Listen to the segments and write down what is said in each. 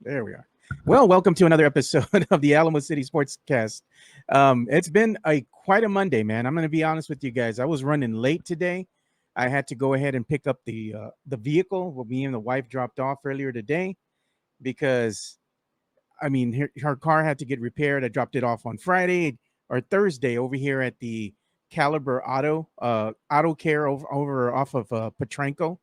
There we are. Well, welcome to another episode of the Alamo City Sportscast. It's been quite a Monday, man. I'm going to be honest with you guys. I was running late today. I had to go ahead and pick up the vehicle. What me and the wife dropped off earlier today because her car had to get repaired. I dropped it off on Friday or Thursday over here at the Caliber Auto Care over off of Petranco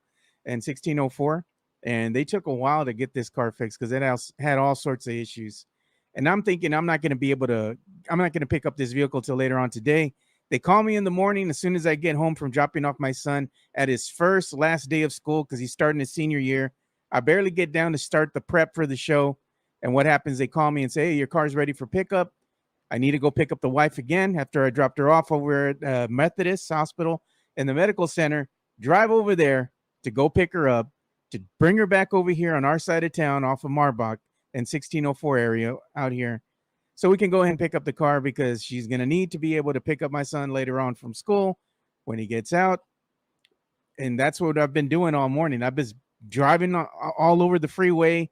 and 1604. And they took a while to get this car fixed because it had all sorts of issues. And I'm thinking I'm not going to pick up this vehicle till later on today. They call me in the morning as soon as I get home from dropping off my son at his last day of school because he's starting his senior year. I barely get down to start the prep for the show. And what happens? They call me and say, hey, your car's ready for pickup. I need to go pick up the wife again after I dropped her off over at Methodist Hospital in the medical center. Drive over there to go pick her up, to bring her back over here on our side of town off of Marbach and 1604 area out here. So we can go ahead and pick up the car because she's going to need to be able to pick up my son later on from school when he gets out. And that's what I've been doing all morning. I've been driving all over the freeway,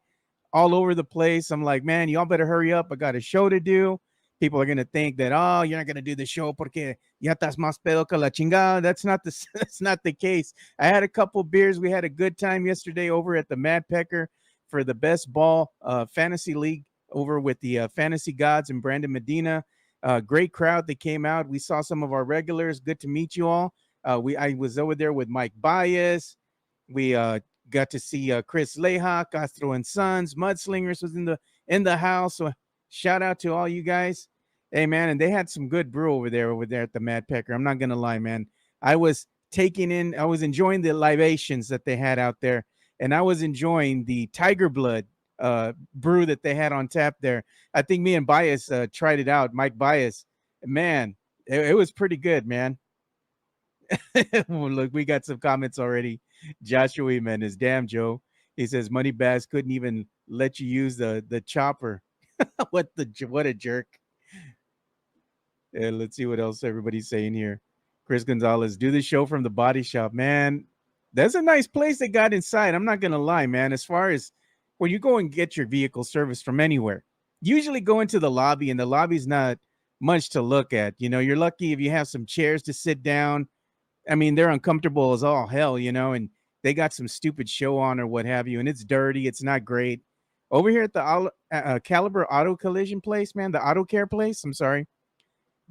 all over the place. I'm like, man, y'all better hurry up. I got a show to do. People are going to think that, oh, you're not going to do the show porque ya estás más pedo que la chingada. That's not the case. I had a couple beers. We had a good time yesterday over at the Mad Pecker for the best ball fantasy league over with the Fantasy Gods and Brandon Medina. Great crowd that came out. We saw some of our regulars. Good to meet you all. I was over there with Mike Baez. We got to see Chris Leja, Castro and Sons. Mudslingers was in the house. So shout out to all you guys. Hey, man, and they had some good brew over there at the Mad Pecker. I'm not going to lie, man. I was enjoying the libations that they had out there, and I was enjoying the Tiger Blood brew that they had on tap there. I think me and Bias tried it out, Mike Bias. Man, it was pretty good, man. Look, we got some comments already. Joshua, man, is damn Joe. He says Money Bass couldn't even let you use the chopper. What a jerk. Yeah, let's see what else everybody's saying here. Chris Gonzalez, do the show from the body shop. Man, that's a nice place they got inside. I'm not going to lie, man. As far as when you go and get your vehicle serviced from anywhere, usually go into the lobby, and the lobby's not much to look at. You know, you're lucky if you have some chairs to sit down. I mean, they're uncomfortable as all hell, and they got some stupid show on or what have you, and it's dirty. It's not great. Over here at the Caliber Auto Collision place, man, the Auto Care place, I'm sorry.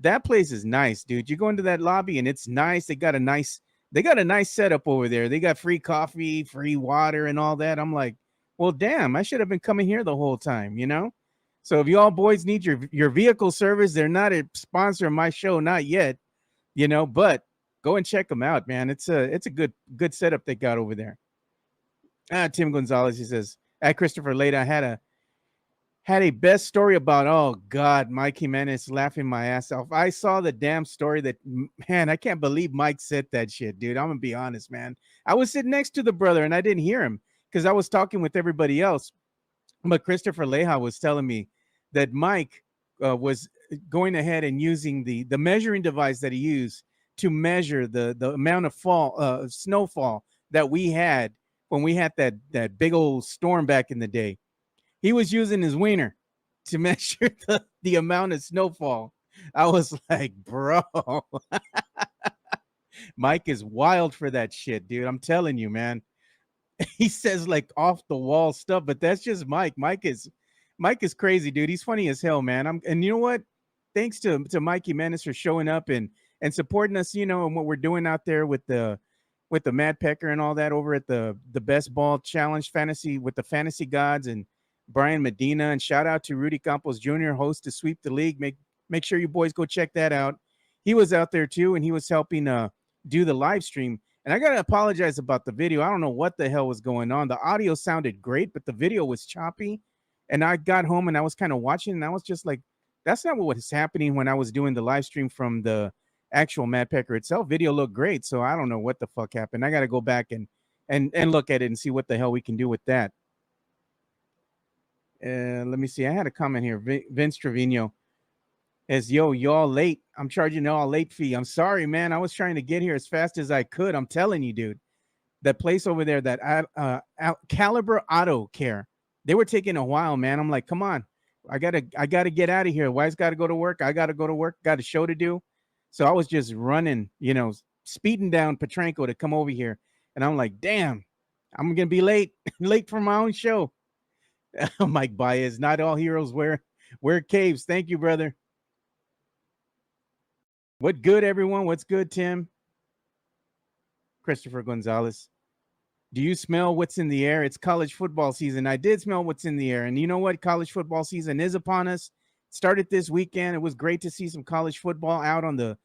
That place is nice, dude. You go into that lobby and it's nice. They got a nice setup over there. They got free coffee, free water, and all that. I'm like, well, damn, I should have been coming here the whole time, So if you all boys need your vehicle service, they're not a sponsor of my show, not yet, but go and check them out, man. It's a good setup they got over there. Tim Gonzalez, he says, at Christopher Leda, I had a best story about, oh God, Mike Jimenez laughing my ass off. I saw the damn story that, man, I can't believe Mike said that shit, dude. I'm gonna be honest, man. I was sitting next to the brother and I didn't hear him because I was talking with everybody else. But Christopher Leja was telling me that Mike was going ahead and using the measuring device that he used to measure the amount of snowfall that we had when we had that big old storm back in the day. He was using his wiener to measure the amount of snowfall. I was like, bro, Mike is wild for that shit, dude. I'm telling you, man. He says like off the wall stuff, but that's just Mike. Mike is crazy, dude. He's funny as hell, man. And you know what? Thanks to Mike Jimenez for showing up and supporting us, and what we're doing out there with the Mad Pecker and all that over at the Best Ball Challenge Fantasy with the Fantasy Gods and Brandon Medina, and shout out to Rudy Campos Jr., host to Sweep the League. Make sure you boys go check that out. He was out there too, and he was helping do the live stream. And I gotta apologize about the video. I don't know what the hell was going on. The audio sounded great, but the video was choppy. And I got home and I was kind of watching, and I was just like, that's not what was happening when I was doing the live stream from the actual Mad Pecker itself. Video looked great, so I don't know what the fuck happened. I got to go back and look at it and see what the hell we can do with that. Let me see. I had a comment here. Vince Trevino is, y'all late. I'm charging y'all a late fee. I'm sorry, man. I was trying to get here as fast as I could. I'm telling you, dude. That place over there, that Caliber Auto Care, they were taking a while, man. I'm like, come on, I gotta get out of here. Wife's got to go to work. I got to go to work. Got a show to do. So I was just running, speeding down Petranco to come over here, and I'm like, damn, I'm gonna be late, late for my own show. Mike Baez, not all heroes wear caves. Thank you, brother. What good, everyone? What's good, Tim? Christopher Gonzalez. Do you smell what's in the air? It's college football season. I did smell what's in the air. And you know what? College football season is upon us. Started this weekend. It was great to see some college football out on the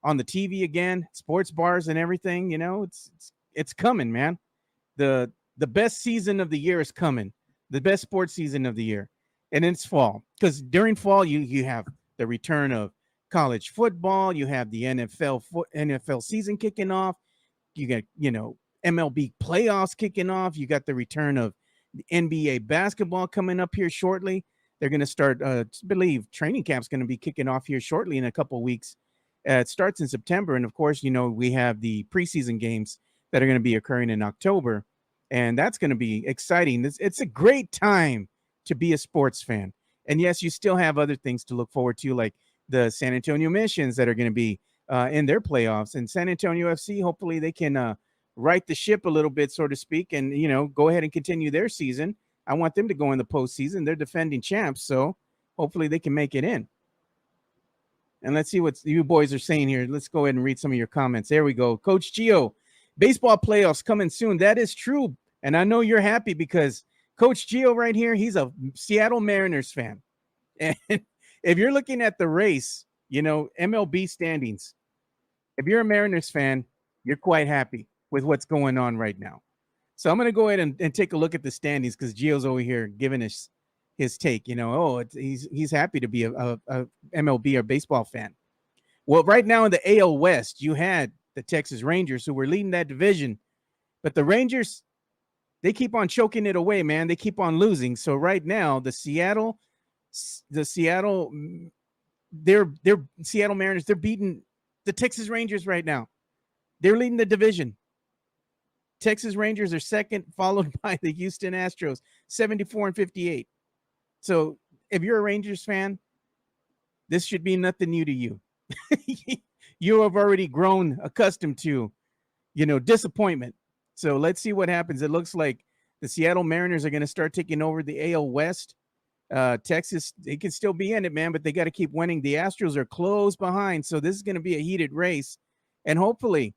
TV again, sports bars and everything. It's coming, man. The best season of the year is coming. The best sports season of the year. And it's fall. Because during fall, you have the return of college football. You have the NFL season kicking off. You got, MLB playoffs kicking off. You got the return of the NBA basketball coming up here shortly. They're going to start, I believe training camp's going to be kicking off here shortly in a couple of weeks. It starts in September. And of course, we have the preseason games that are going to be occurring in October. And that's going to be exciting. It's a great time to be a sports fan. And yes, you still have other things to look forward to, like the San Antonio Missions that are going to be in their playoffs. And San Antonio FC, hopefully they can right the ship a little bit, so to speak, and, go ahead and continue their season. I want them to go in the postseason. They're defending champs, so hopefully they can make it in. And let's see what you boys are saying here. Let's go ahead and read some of your comments. There we go. Coach Gio, baseball playoffs coming soon. That is true. And I know you're happy because Coach Gio right here, he's a Seattle Mariners fan. And if you're looking at the race, MLB standings, if you're a Mariners fan, you're quite happy with what's going on right now. So I'm going to go ahead and take a look at the standings because Gio's over here giving us his take. He's happy to be a MLB or baseball fan. Well, right now in the AL West, you had the Texas Rangers who were leading that division, but the Rangers, they keep on choking it away, man. They keep on losing. So right now, the Seattle Mariners, they're beating the Texas Rangers right now. They're leading the division. Texas Rangers are second, followed by the Houston Astros, 74-58. So if you're a Rangers fan, this should be nothing new to you. You have already grown accustomed to, disappointment. So let's see what happens. It looks like the Seattle Mariners are going to start taking over the AL West. Texas, they can still be in it, man, but they got to keep winning. The Astros are close behind. So this is going to be a heated race. And hopefully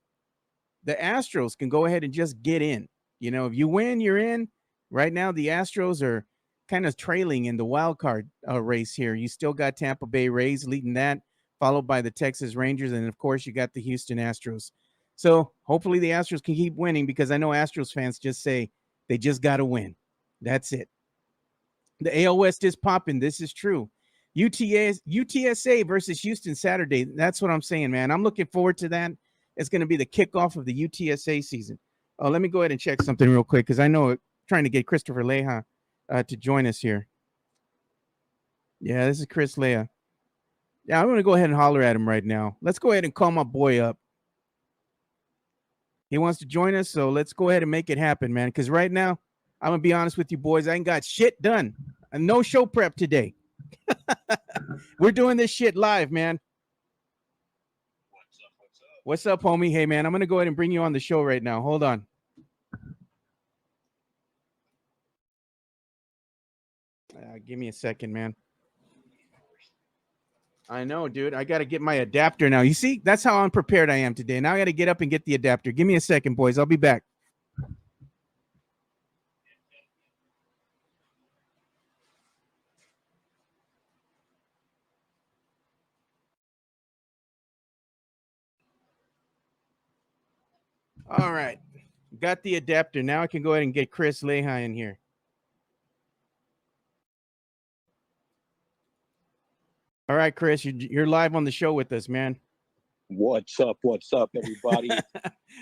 the Astros can go ahead and just get in. If you win, you're in. Right now, the Astros are kind of trailing in the wild card race here. You still got Tampa Bay Rays leading that, followed by the Texas Rangers. And of course, you got the Houston Astros. So hopefully the Astros can keep winning because I know Astros fans just say they just got to win. That's it. The AL West is popping. This is true. UTSA versus Houston Saturday. That's what I'm saying, man. I'm looking forward to that. It's going to be the kickoff of the UTSA season. Oh, let me go ahead and check something real quick because I know trying to get Christopher Leja to join us here. Yeah, this is Chris Leja. Yeah, I'm going to go ahead and holler at him right now. Let's go ahead and call my boy up. He wants to join us, so let's go ahead and make it happen, man, because right now, I'm going to be honest with you boys, I ain't got shit done. No show prep today. We're doing this shit live, man. What's up, homie? Hey, man, I'm going to go ahead and bring you on the show right now. Hold on. Give me a second, man. I know, dude. I got to get my adapter now. You see, that's how unprepared I am today. Now I got to get up and get the adapter. Give me a second, boys. I'll be back. All right. Got the adapter. Now I can go ahead and get Chris Leja in here. All right, Chris, you're live on the show with us, man. What's up? What's up, everybody?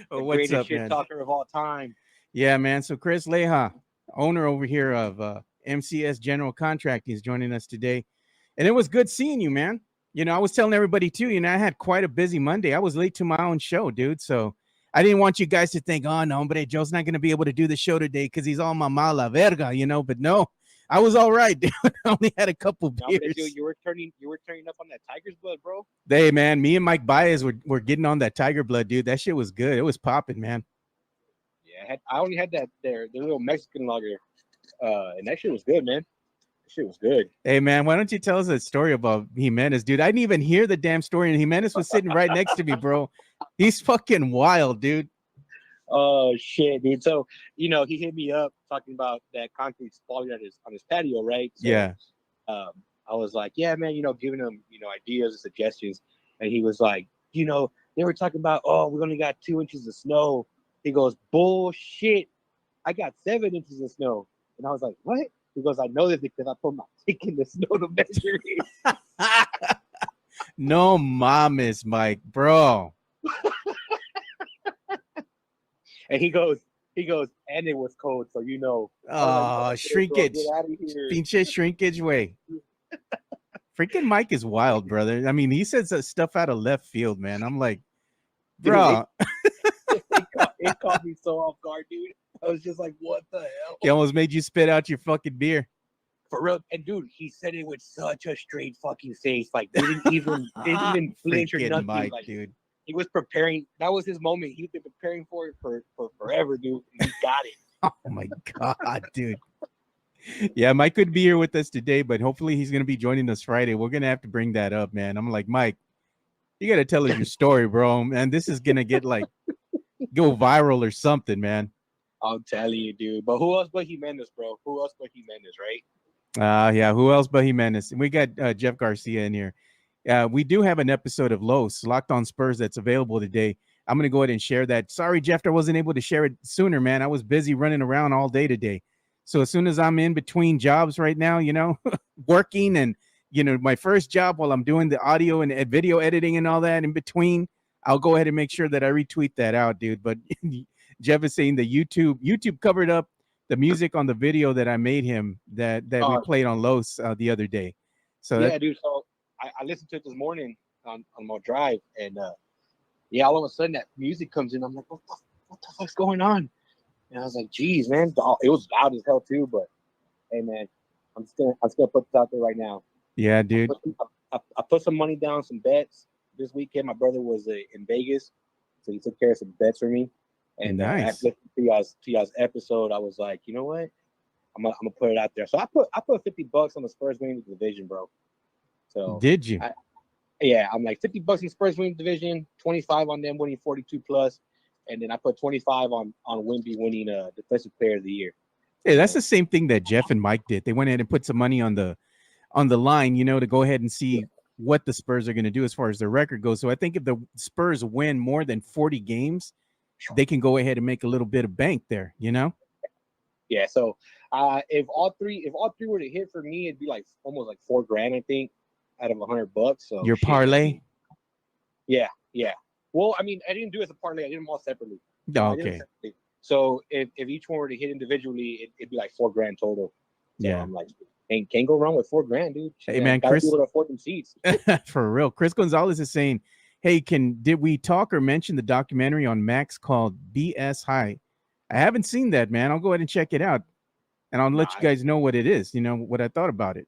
Oh, the what's greatest up, shit man? talker of all time. Yeah, man. So Chris Leja, owner over here of MCS General Contracting, is joining us today. And it was good seeing you, man. I was telling everybody, too, I had quite a busy Monday. I was late to my own show, dude. So I didn't want you guys to think, oh, no, but Joe's not going to be able to do the show today because he's all mama la verga, but no, I was all right, dude. I only had a couple No, but dude, beers. you were turning up on that Tiger's blood, bro. Hey, man, me and Mike Baez were getting on that Tiger blood, dude. That shit was good. It was popping, man. Yeah, I only had that the little Mexican lager, and that shit was good, man. That shit was good. Hey, man, why don't you tell us a story about Jimenez, dude? I didn't even hear the damn story, and Jimenez was sitting right next to me, bro. He's fucking wild, dude. Oh shit, dude. So he hit me up talking about that concrete falling on his patio, right? So, Yeah. I was like, yeah, man, giving him ideas and suggestions, and he was like, they were talking about, oh, we only got 2 inches of snow. He goes, bullshit. I got 7 inches of snow, and I was like, what? He goes, I know this because I put my dick in the snow to measure it. No mames, Mike, bro. And he goes, and it was cold, so Oh, shrinkage. Get out of here. Pinche shrinkage way. Freaking Mike is wild, brother. I mean, he says that stuff out of left field, man. I'm like, bro. It caught me so off guard, dude. I was just like, what the hell? He almost made you spit out your fucking beer. For real. And dude, he said it with such a straight fucking face. Like, didn't even flinch or nothing. Mike, like, dude. He was preparing. That was his moment. He's been preparing for it for forever, dude. He got it. Oh my God, dude. Yeah, Mike could be here with us today, but hopefully he's going to be joining us Friday. We're going to have to bring that up, man. I'm like, Mike, you got to tell us your story, bro. And this is going to get go viral or something, man. I'm telling you, dude. But who else but Jimenez, bro? Who else but Jimenez, right? Yeah, who else but Jimenez? We got Jeff Garcia in here. We do have an episode of Los, Locked on Spurs, that's available today. I'm going to go ahead and share that. Sorry, Jeff, I wasn't able to share it sooner, man. I was busy running around all day today. So as soon as I'm in between jobs right now, working and, my first job while I'm doing the audio and video editing and all that in between, I'll go ahead and make sure that I retweet that out, dude. But Jeff is saying the YouTube covered up the music on the video that I made him that we played on Los the other day. So yeah, dude. So I listened to it this morning on my drive, and all of a sudden that music comes in. I'm like, what the fuck's going on? And I was like, geez, man, it was loud as hell too. But hey, man, I'm just gonna put this out there right now. Yeah, dude. I put some money down, some bets this weekend. My brother was in Vegas, so he took care of some bets for me. And nice. After listening to y'all's episode, I was like, you know what? I'm gonna put it out there. So I put $50 on the Spurs winning the division, bro. So did you? I'm like $50 on the Spurs winning the division, 25 on them winning 42 plus, and then I put 25 on Wemby winning defensive player of the year. Yeah, that's the same thing that Jeff and Mike did. They went ahead and put some money on the line, to go ahead and see what the Spurs are going to do as far as their record goes. So I think if the Spurs win more than 40 games, they can go ahead and make a little bit of bank there, Yeah. So if all three were to hit for me, it'd be like almost like $4,000, I think, out of $100. So your parlay. Yeah. Well, I mean, I didn't do it as a parlay. I did them all separately. Oh, okay. So if each one were to hit individually, it'd be like $4,000 total. So yeah. I'm like, can't go wrong with $4,000, dude. Hey, man, Chris, able to afford them seats. For real. Chris Gonzalez is saying, hey, did we talk or mention the documentary on Max called BS High? I haven't seen that, man. I'll go ahead and check it out, and I'll let you guys know what it is. What I thought about it.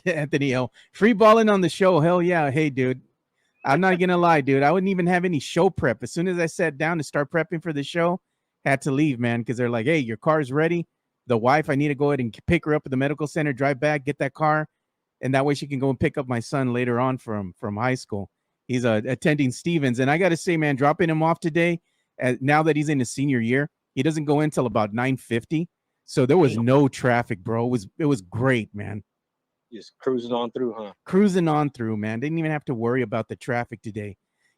Anthony L. Free balling on the show. Hell yeah. Hey, dude. I'm not going to lie, dude. I wouldn't even have any show prep. As soon as I sat down to start prepping for the show, had to leave, man, because they're like, hey, your car's ready. The wife, I need to go ahead and pick her up at the medical center, drive back, get that car, and that way she can go and pick up my son later on from high school. He's attending Stevens. And I got to say, man, dropping him off today, now that he's in his senior year, he doesn't go in until about 9:50. So there was no traffic, bro. It was great, man. Just cruising on through, huh? Cruising on through, man. Didn't even have to worry about the traffic today,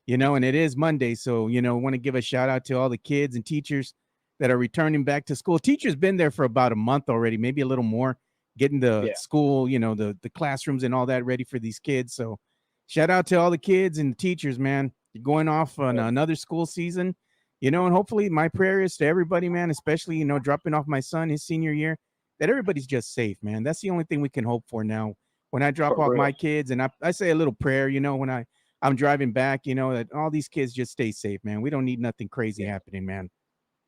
and it is Monday. So, want to give a shout out to all the kids and teachers that are returning back to school. Teachers been there for about a month already, maybe a little more, getting the school, the classrooms and all that ready for these kids. So shout out to all the kids and the teachers, man. You're going off on another school season, and hopefully my prayer is to everybody, man, especially, dropping off my son his senior year, that everybody's just safe, man. That's the only thing we can hope for now. When I drop off my kids, and I say a little prayer, when I'm driving back, that all these kids just stay safe, man. We don't need nothing crazy happening, man.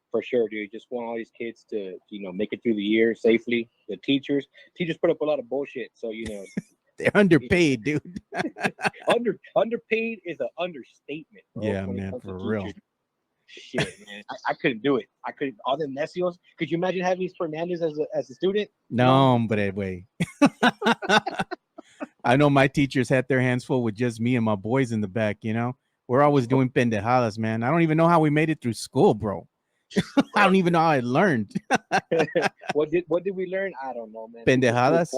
For sure, dude. Just want all these kids to, make it through the year safely, the teachers put up a lot of bullshit. So they're underpaid, dude. underpaid is an understatement, bro. Yeah, man, for real. Shit, man, I couldn't do it. I couldn't. All them Necios. Could you imagine having Fernandez as a student? No, but anyway. I know my teachers had their hands full with just me and my boys in the back. We're always doing pendejadas, man. I don't even know how we made it through school, bro. I don't even know how I learned. What did we learn? I don't know, man. Pendejadas.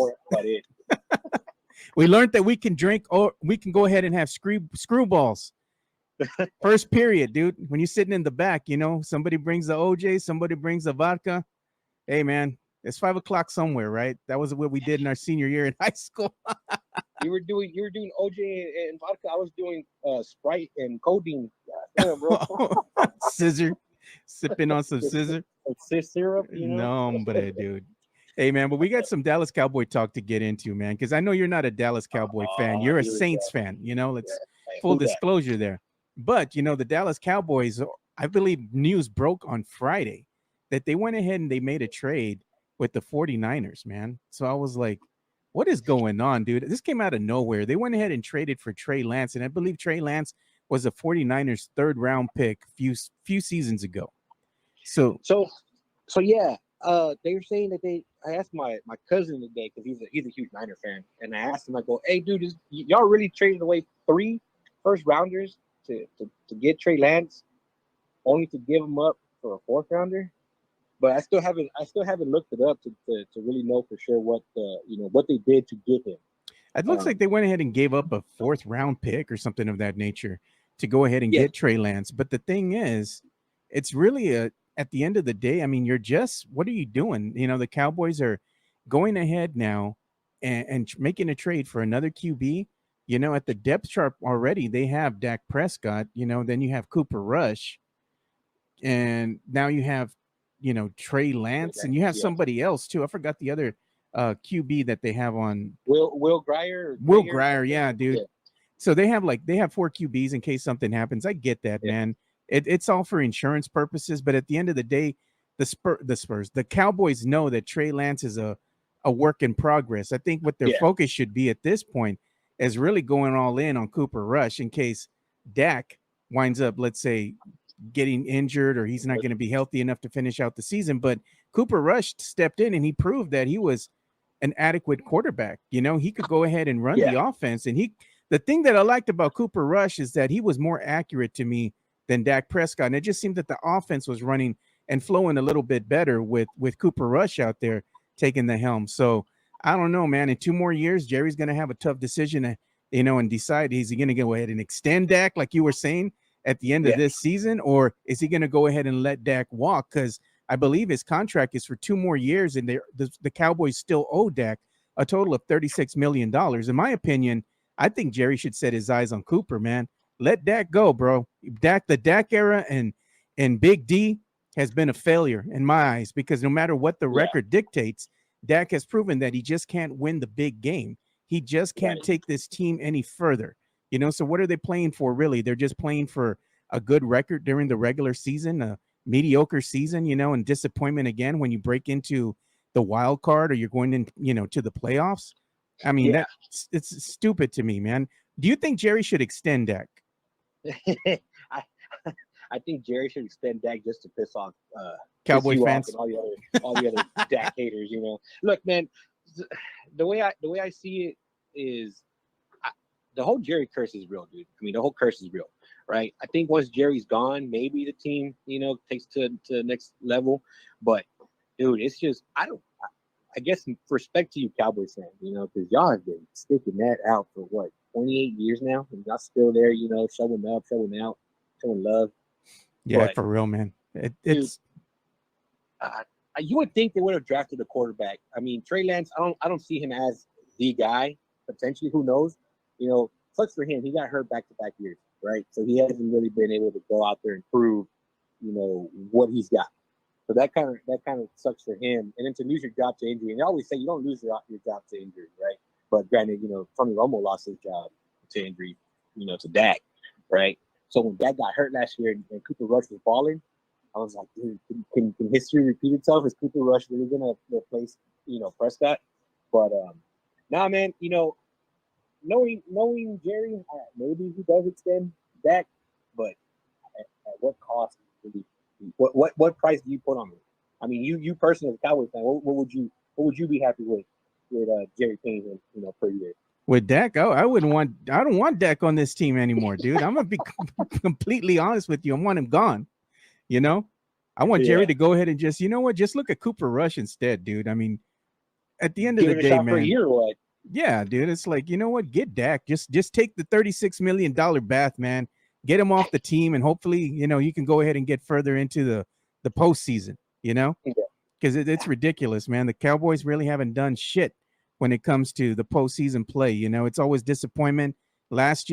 We learned that we can drink, or we can go ahead and have screwballs. First period, dude. When you're sitting in the back, somebody brings the OJ, somebody brings the vodka. Hey, man, it's 5 o'clock somewhere, right? That was what we did in our senior year in high school. You were doing OJ and vodka. I was doing Sprite and codeine. Damn, bro. Scissor, sipping on some scissor. Syrup, No, but dude. Hey, man, but we got some Dallas Cowboy talk to get into, man, because I know you're not a Dallas Cowboy fan. You're a Saints fan. Let's full disclosure there. But, the Dallas Cowboys, I believe news broke on Friday that they went ahead and they made a trade with the 49ers, man. So I was like, what is going on, dude? This came out of nowhere. They went ahead and traded for Trey Lance, and I believe Trey Lance was a 49ers third-round pick few seasons ago. So yeah, they were saying that I asked my cousin today, because he's a huge Niner fan, and I asked him, I go, hey, dude, y'all really traded away 3 first-rounders to get Trey Lance, only to give him up for a 4th rounder? But I still haven't looked it up to really know for sure what they did to get him. It looks like they went ahead and gave up a 4th round pick or something of that nature to go ahead and get Trey Lance. But the thing is, it's really at the end of the day, I mean, what are you doing? The Cowboys are going ahead now and making a trade for another QB. At the depth chart already, they have Dak Prescott, then you have Cooper Rush, and now you have, Trey Lance, and you have somebody else too. I forgot the other QB that they have on. Will Grier. Will Grier, yeah, dude. Yeah. So they have 4 QBs in case something happens. I get that, man. It's all for insurance purposes, but at the end of the day, the Cowboys know that Trey Lance is a work in progress. I think what their focus should be at this point is really going all in on Cooper Rush in case Dak winds up, let's say, getting injured or he's not going to be healthy enough to finish out the season. But Cooper Rush stepped in and he proved that he was an adequate quarterback. He could go ahead and run the offense. And the thing that I liked about Cooper Rush is that he was more accurate to me than Dak Prescott. And it just seemed that the offense was running and flowing a little bit better with Cooper Rush out there taking the helm. So I don't know, man. In 2 more years, Jerry's going to have a tough decision, and decide, is he going to go ahead and extend Dak, like you were saying, at the end of this season, or is he going to go ahead and let Dak walk? Because I believe his contract is for 2 more years, and the Cowboys still owe Dak a total of $36 million. In my opinion, I think Jerry should set his eyes on Cooper, man. Let Dak go, bro. The Dak era and Big D has been a failure in my eyes, because no matter what the record dictates, Dak has proven that he just can't win the big game. He just can't take this team any further. So what are they playing for, really? They're just playing for a good record during the regular season, a mediocre season, and disappointment again when you break into the wild card or you're going in, to the playoffs. I mean, it's stupid to me, man. Do you think Jerry should extend Dak? I think Jerry should extend Dak just to piss off Cowboy fans and all the other Dak haters. Look, man, the way I see it is, the whole Jerry curse is real, dude. I mean, the whole curse is real, right? I think once Jerry's gone, maybe the team, takes to the next level. But, dude, it's just, I guess respect to you Cowboys fans, because y'all have been sticking that out for 28 years now, and y'all still there, showing up, showing out, showing love. Yeah, but, for real, man. It's. You would think they would have drafted a quarterback. I mean, Trey Lance, I don't see him as the guy. Potentially, who knows? Sucks for him. He got hurt back-to-back years, right? So he hasn't really been able to go out there and prove, what he's got. So that kind of sucks for him. And then to lose your job to injury, and they always say you don't lose your job to injury, right? But granted, Tony Romo lost his job to injury, to Dak, right? So when Dak got hurt last year and Cooper Rush was balling, I was like, dude, can history repeat itself? Is Cooper Rush really gonna replace Prescott. But nah, man, knowing Jerry, maybe he does extend Dak, but at what cost? Really? What price do you put on it? I mean, you personally, as a Cowboys fan, what would you be happy with Jerry paying him, per year? With Dak, I don't want Dak on this team anymore, dude. I'm gonna be completely honest with you. I want him gone. I want Jerry to go ahead and just, just look at Cooper Rush instead, dude. I mean, at the end of the day, man. For a year or what? Yeah, dude. It's like, you know what? Get Dak. Just take the $36 million bath, man. Get him off the team, and hopefully, you can go ahead and get further into the postseason, because it's ridiculous, man. The Cowboys really haven't done shit when it comes to the postseason play. It's always disappointment. Last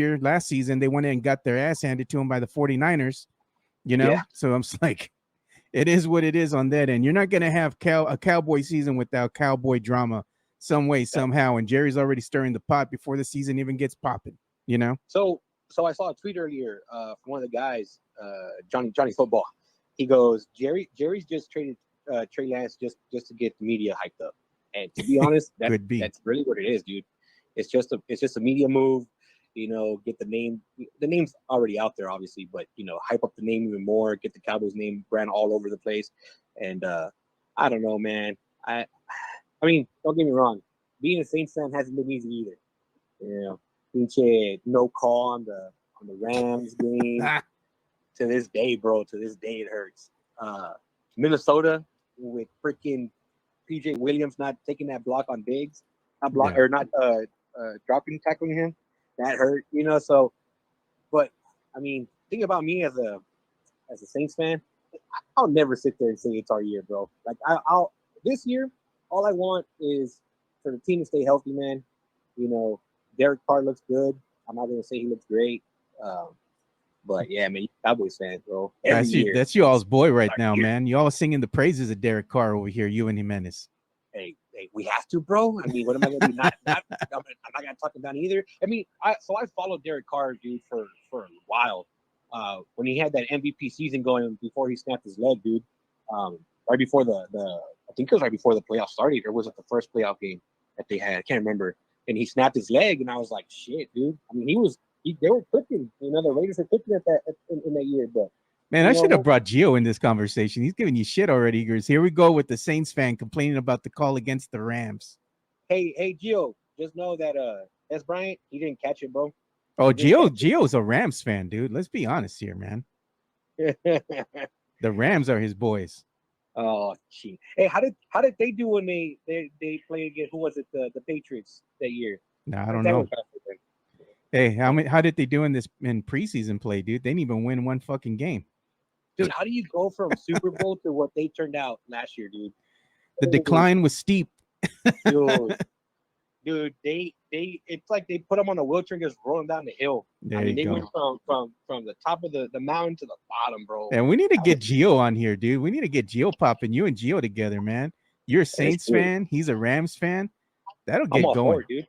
season, they went in and got their ass handed to them by the 49ers, So I'm just like, it is what it is on that end. You're not going to have a Cowboy season without Cowboy drama some way, somehow. And Jerry's already stirring the pot before the season even gets popping, So I saw a tweet earlier from one of the guys, Johnny Football. He goes, Jerry's just traded Trey Lance just to get the media hyped up. And to be honest, that's really what it is, dude. It's just a media move, get the name. The name's already out there, obviously, but hype up the name even more, get the Cowboys name brand all over the place. And I don't know, man. I mean, don't get me wrong. Being a Saints fan hasn't been easy either. No call on the Rams game. To this day, bro. To this day, it hurts. Minnesota with freaking PJ Williams not taking that block on Diggs, or not tackling him. That hurt, So, but I mean, think about me as a Saints fan. I'll never sit there and say it's our year, bro. Like I'll this year, all I want is for the team to stay healthy, man. Derek Carr looks good. I'm not gonna say he looks great, but yeah, man, Cowboys fans, bro. That's you all's boy right now, man. You all singing the praises of Derek Carr over here, you and Jimenez. Hey, we have to, bro. I mean, what am I gonna do? I'm not gonna talk him down either. I mean, I followed Derek Carr, dude, for a while. When he had that MVP season going before he snapped his leg, dude. Right before I think it was right before the playoffs started, or was it the first playoff game that they had? I can't remember. And he snapped his leg, and I was like, shit, dude. I mean, they were cooking. The Raiders were cooking in that year, but. Man, I should have brought Gio in this conversation. He's giving you shit already, Eagers. Here we go with the Saints fan complaining about the call against the Rams. Hey, Gio, just know that S. Bryant, he didn't catch it, bro. Oh, Gio's a Rams fan, dude. Let's be honest here, man. The Rams are his boys. Oh, gee. Hey, how did they do when they played against, who was it, the Patriots that year? No, I don't know. Hey, how did they do in preseason play, dude? They didn't even win one fucking game. Dude, how do you go from Super Bowl to what they turned out last year, dude? The decline was steep. Dude, it's like they put them on a wheelchair and just roll them down the hill. They went from the top of the mountain to the bottom, bro. And we need to get Gio on here, dude. We need to get Gio popping. You and Gio together, man. You're a Saints fan. He's a Rams fan. That'll get going. For it, dude.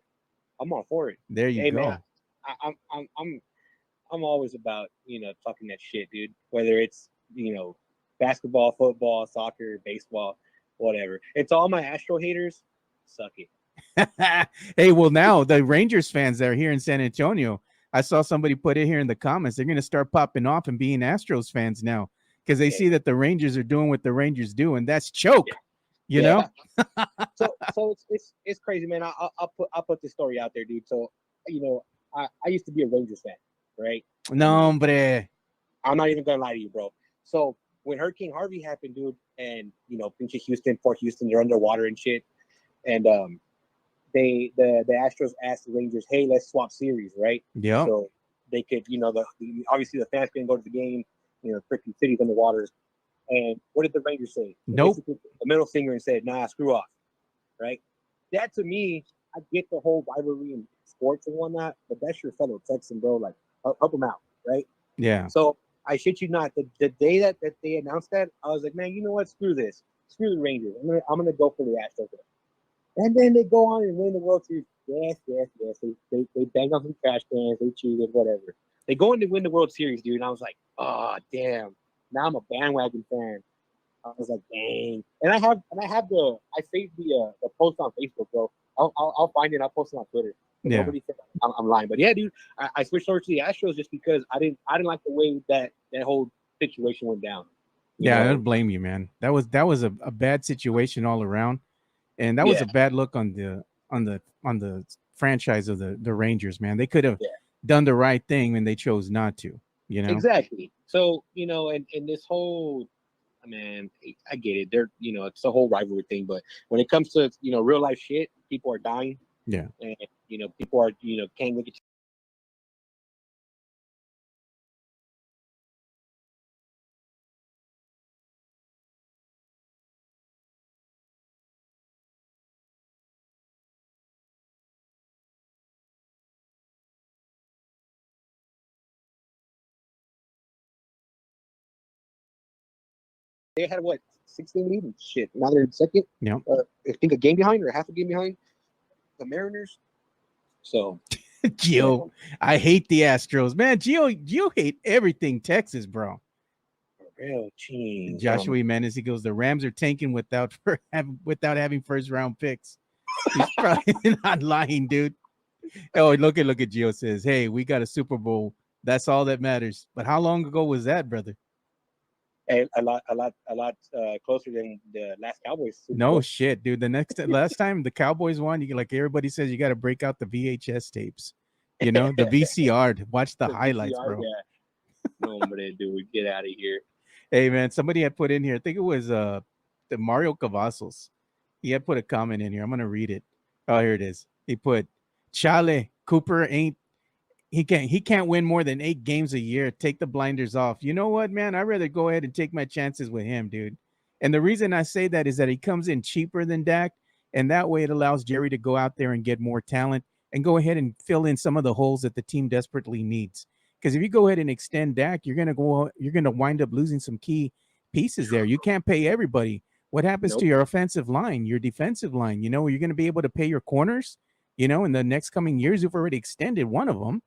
I'm all for it. There you go. Man, I'm always about talking that shit, dude. Whether it's basketball, football, soccer, baseball, whatever. It's all my Astro haters. Suck it. Hey, well, now the Rangers fans that are here in San Antonio, I saw somebody put it here in the comments. They're going to start popping off and being Astros fans now because they see that the Rangers are doing what the Rangers do, and that's choke. You know. So it's crazy, man. I'll put this story out there, dude. So I used to be a Rangers fan, right? No, hombre. I'm not even gonna lie to you, bro. So when Hurricane Harvey happened, dude, and pinche Port Houston, they're underwater and shit, and the Astros asked the Rangers, hey, let's swap series, right? Yeah. So they could, obviously the fans couldn't go to the game, freaking cities underwater. And what did the Rangers say? Nope. The middle finger and said, nah, screw off, right? That to me, I get the whole rivalry in sports and whatnot, but that's your fellow Texan, bro. Like, help them out, right? Yeah. So I shit you not, the day that they announced that, I was like, man, you know what? Screw this. Screw the Rangers. I'm gonna go for the Astros. And then they go on and win the World Series. Yes. They banged on some trash cans. They cheated, whatever. They go in to win the World Series, dude. And I was like, oh, damn. Now I'm a bandwagon fan I was like, dang. And I saved the post on Facebook, bro. I'll find it. I'll post it on Twitter. But Yeah. nobody said I'm lying. But yeah, dude, I switched over to the Astros just because I didn't like the way that whole situation went down. Yeah, I don't blame you, man. That was a bad situation all around, and that was Yeah, a bad look on the franchise of the Rangers, man. They could have yeah, done the right thing and they chose not to. You know? exactly. So and this whole man, I get it. It's a whole rivalry thing, but when it comes to real life shit, people are dying, Yeah. and people are can't look at they had what 16 lead and shit. Now they're in second. Yeah. I think a game behind or half a game behind the Mariners. So yeah, Gio, I hate the Astros, man. Gio hate everything Texas, bro. real jeez. Joshua Jimenez, he goes, the Rams are tanking without having first round picks. He's probably not lying, dude. Oh, look at Gio says, hey, we got a Super Bowl. That's all that matters. But how long ago was that, brother? A lot closer than the last Cowboys Super No Bowl. shit, dude. Last time the Cowboys won, you like everybody says you got to break out the VHS tapes, the VCR to watch the highlights, VCR, bro. yeah. No, dude, get out of here. Hey man, somebody had put in here. I think it was the Mario Cavazos. He had put a comment in here. I'm gonna read it. Oh, here it is. He put, "Chale, Cooper ain't he can't win more than 8 games a year. Take the blinders off." You know what, man? I'd rather go ahead and take my chances with him, dude. And the reason I say that is that he comes in cheaper than Dak, and that way it allows Jerry to go out there and get more talent and go ahead and fill in some of the holes that the team desperately needs. Because if you go ahead and extend Dak, you're gonna wind up losing some key pieces there. You can't pay everybody. What happens to Nope. your offensive line, your defensive line? You're going to be able to pay your corners. In the next coming years, you've already extended one of them.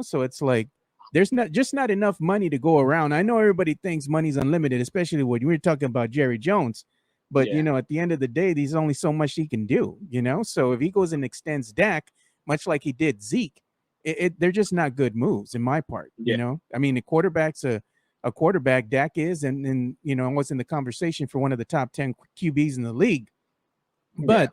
So it's like there's not enough money to go around. I know everybody thinks money's unlimited, especially when we're talking about Jerry Jones. But Yeah. at the end of the day, there's only so much he can do. So if he goes and extends Dak, much like he did Zeke, they're just not good moves in my part. Yeah. I mean, the quarterback's a quarterback. Dak is, and I was in the conversation for one of the top 10 QBs in the league. But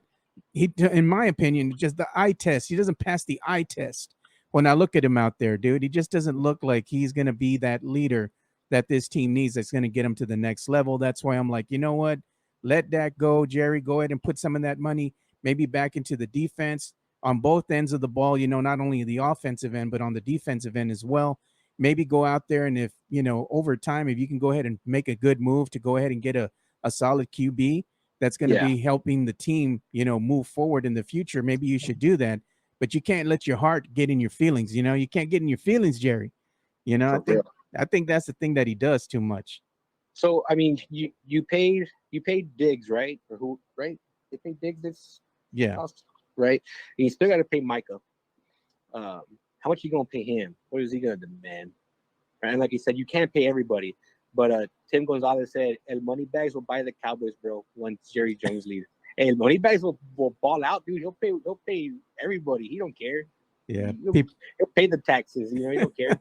he, in my opinion, just the eye test. He doesn't pass the eye test. When I look at him out there, dude, he just doesn't look like he's going to be that leader that this team needs that's going to get him to the next level. That's why I'm like, you know what? Let Dak go, Jerry. Go ahead and put some of that money maybe back into the defense on both ends of the ball, not only the offensive end, but on the defensive end as well. Maybe go out there and if, over time, if you can go ahead and make a good move to go ahead and get a solid QB that's going to be helping the team, move forward in the future, maybe you should do that. But you can't let your heart get in your feelings. You can't get in your feelings, Jerry. I think that's the thing that he does too much. So I mean, you paid Diggs, right? Or who? Right? They paid Diggs this cost, right? And you still got to pay Micah. How much you gonna pay him? What is he gonna demand? Right? And like you said, you can't pay everybody. But Tim Gonzalez said, "El Moneybags will buy the Cowboys, bro. Once Jerry Jones leaves, hey, El Moneybags will ball out, dude. He'll pay everybody. He don't care. Yeah, he'll pay the taxes. He don't care."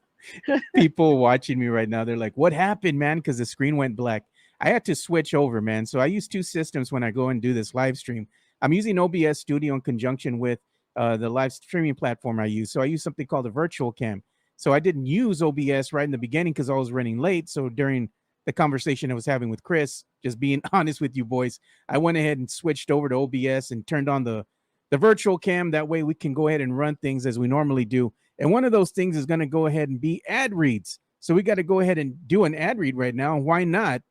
People watching me right now, they're like, "What happened, man?" Because the screen went black. I had to switch over, man. So I use two systems when I go and do this live stream. I'm using OBS Studio in conjunction with the live streaming platform I use. So I use something called a virtual cam. So I didn't use OBS right in the beginning because I was running late. So during the conversation I was having with Chris, just being honest with you boys, I went ahead and switched over to OBS and turned on the virtual cam. That way we can go ahead and run things as we normally do. And one of those things is going to go ahead and be ad reads. So we got to go ahead and do an ad read right now. Why not?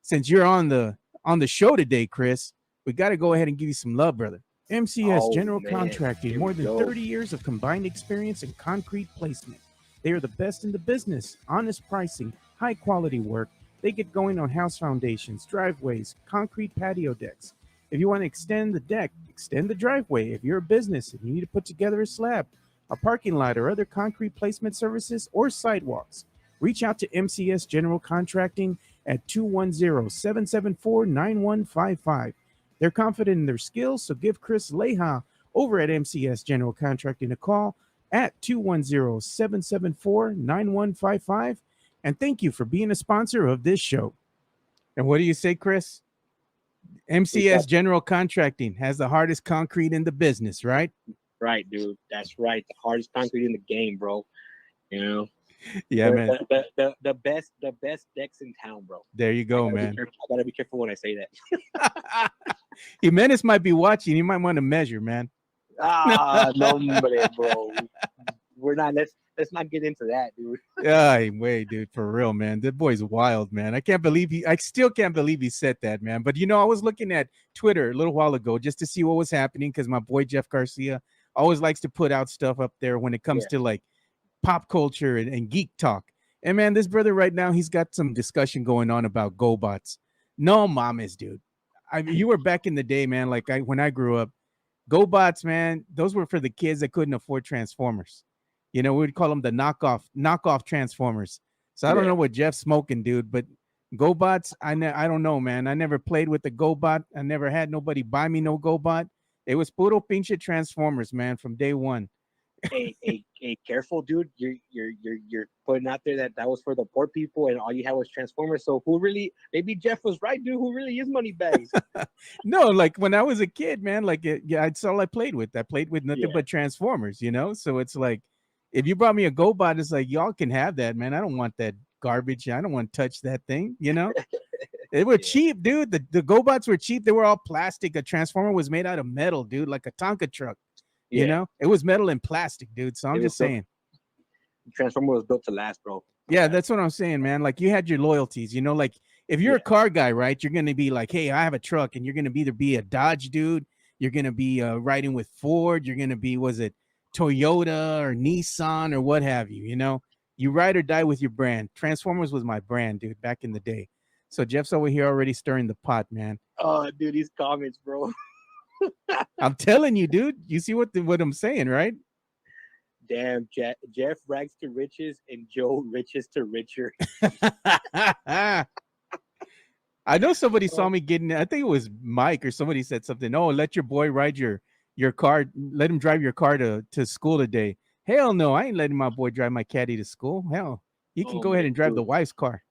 Since you're on the show today, Chris, we got to go ahead and give you some love, brother. MCS General Contracting, more than 30 years of combined experience in concrete placement. They are the best in the business, honest pricing, high quality work. They get going on house foundations, driveways, concrete patio decks. If you want to extend the deck, extend the driveway. If you're a business and you need to put together a slab, a parking lot, or other concrete placement services or sidewalks, reach out to MCS General Contracting. at 210-774-9155. They're confident in their skills, so give Chris Leha over at MCS General Contracting a call at 210-774-9155. And thank you for being a sponsor of this show. And what do you say, Chris? MCS General Contracting has the hardest concrete in the business, right? Right, dude. That's right. The hardest concrete in the game, bro. You know? Yeah, man. The best decks in town, bro. There you go, man. I gotta be careful when I say that. Jimenez might be watching. You might want to measure, man. No, bro. We're not. Let's not get into that, dude. Wait, dude, for real, man. That boy's wild, man. I still can't believe he said that, man. But I was looking at Twitter a little while ago just to see what was happening because my boy Jeff Garcia always likes to put out stuff up there when it comes to like pop culture and geek talk. And man, this brother right now, he's got some discussion going on about GoBots. No mames, dude. I mean, you were back in the day, man. Like when I grew up, GoBots, man, those were for the kids that couldn't afford Transformers. We would call them the knockoff Transformers. So I don't know what Jeff's smoking, dude, but GoBots, I don't know, man. I never played with the GoBot. I never had nobody buy me no GoBot. It was puro pinche Transformers, man, from day one. Hey, careful, dude. You're putting out there that was for the poor people, and all you had was Transformers. So maybe Jeff was right, dude. Who really is Moneybags? No, like when I was a kid, man, like that's all I played with. I played with nothing but Transformers, So it's like, if you brought me a GoBot, it's like, y'all can have that, man. I don't want that garbage. I don't want to touch that thing, They were cheap, dude. The GoBots were cheap. They were all plastic. A Transformer was made out of metal, dude, like a Tonka truck. It was metal and plastic, dude. So I'm just saying. Transformer was built to last, bro. Yeah, that's what I'm saying, man. Like you had your loyalties, like if you're a car guy, right, you're going to be like, hey, I have a truck, and you're going to either be a Dodge dude, you're going to be riding with Ford, you're going to be, was it Toyota or Nissan or what have you, you ride or die with your brand. Transformers was my brand, dude, back in the day. So Jeff's over here already stirring the pot, man. Oh, dude, these comments, bro. I'm telling you, dude. You see what I'm saying, right? Damn, Jeff rags to riches and Joe riches to richer. I know somebody saw me getting. I think it was Mike or somebody said something. Oh, let your boy ride your car. Let him drive your car to school today. Hell no, I ain't letting my boy drive my caddy to school. Hell, he can go ahead and drive the wife's car.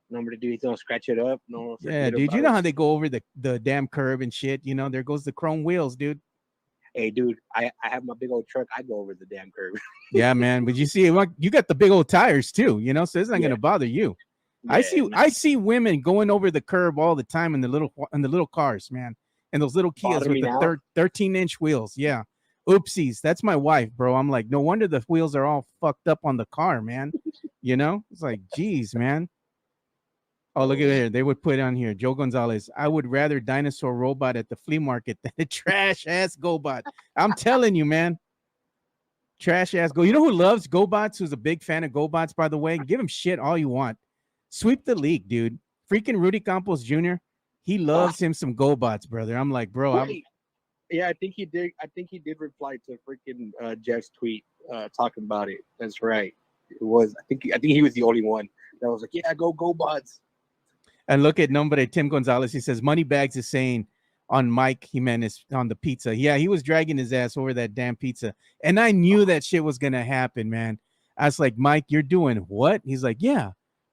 Number to do, he's gonna scratch it up. No, yeah, dude. You know how they go over the damn curb and shit. There goes the chrome wheels, dude. Hey, dude, I have my big old truck. I go over the damn curb. Yeah, man. But you see, you got the big old tires too. So it's not gonna bother you. Yeah, I see women going over the curb all the time in the little cars, man, and those little Kias with the 13-inch wheels. Yeah, oopsies. That's my wife, bro. I'm like, no wonder the wheels are all fucked up on the car, man. It's like, geez, man. Oh, look at here. They would put on here, Joe Gonzalez, I would rather dinosaur robot at the flea market than a trash-ass GoBot. I'm telling you, man. Trash-ass Go. You know who loves GoBots, who's a big fan of GoBots, by the way? Give him shit all you want. Sweep the league, dude. Freaking Rudy Campos Jr., he loves him some GoBots, brother. I'm like, bro. Yeah, I think he did. I think he did reply to freaking Jeff's tweet talking about it. That's right. It was. I think he was the only one that was like, yeah, go GoBots. And look at Nombre Tim Gonzalez. He says Moneybags is saying on Mike Jimenez on the pizza. Yeah, he was dragging his ass over that damn pizza. And I knew that shit was going to happen, man. I was like, Mike, you're doing what? He's like, yeah,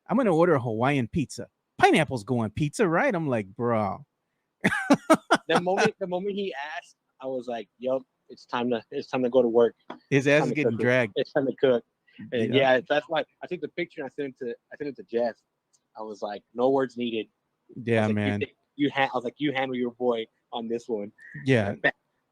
I'm going to order a Hawaiian pizza. Pineapples go on pizza, right? I'm like, bro. the moment he asked, I was like, yup, it's time to go to work. His ass is getting dragged. It's time to cook. And yeah, that's why I took the picture and I sent it to Jeff. I was like, no words needed. Yeah, man. I was like, you handle your boy on this one. Yeah.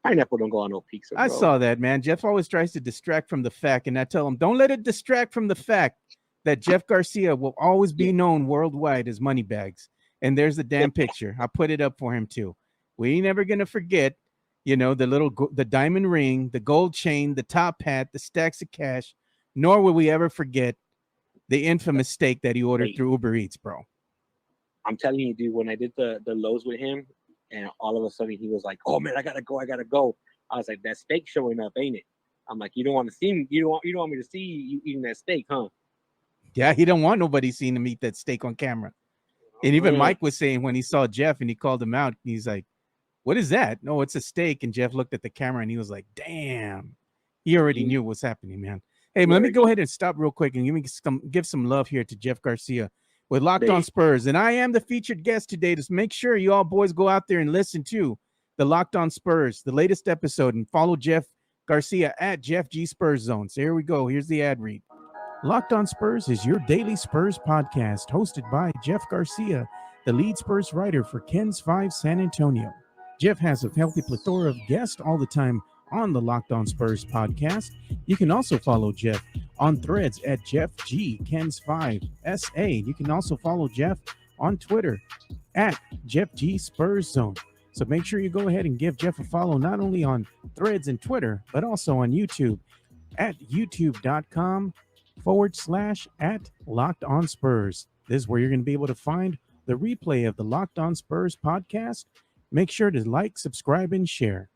Pineapple don't go on no pizza, bro. I saw that, man. Jeff always tries to distract from the fact, and I tell him, don't let it distract from the fact that Jeff Garcia will always be known worldwide as Moneybags. And there's the damn picture. I put it up for him too. We ain't never gonna forget, the diamond ring, the gold chain, the top hat, the stacks of cash. Nor will we ever forget the infamous steak that he ordered through Uber Eats, bro. I'm telling you, dude, when I did the Lowe's with him, and all of a sudden he was like, oh, man, I gotta go. I was like, that steak showing up, ain't it? I'm like, you don't want to see me. You don't want me to see you eating that steak, huh? Yeah, he don't want nobody seeing him eat that steak on camera. And even Mike was saying when he saw Jeff and he called him out, he's like, "What is that?" "No, it's a steak." And Jeff looked at the camera and he was like, "Damn." He already knew what's happening, man. Hey, let me go ahead and stop real quick and give some love here to Jeff Garcia with Locked On Spurs. And I am the featured guest today. Just make sure you all boys go out there and listen to the Locked On Spurs, the latest episode, and follow Jeff Garcia at Jeff G Spurs Zone. So here we go. Here's the ad read. Locked On Spurs is your daily Spurs podcast, hosted by Jeff Garcia, the lead Spurs writer for Ken's 5 San Antonio. Jeff has a healthy plethora of guests all the time on the Locked On Spurs podcast. You can also follow Jeff on threads at Jeff G Ken's 5 SA. You can also follow Jeff on Twitter at Jeff G Spurs Zone. So make sure you go ahead and give Jeff a follow, not only on threads and Twitter, but also on YouTube at youtube.com/at Locked On Spurs. This is where you're going to be able to find the replay of the Locked On Spurs podcast. Make sure to like, subscribe, and share.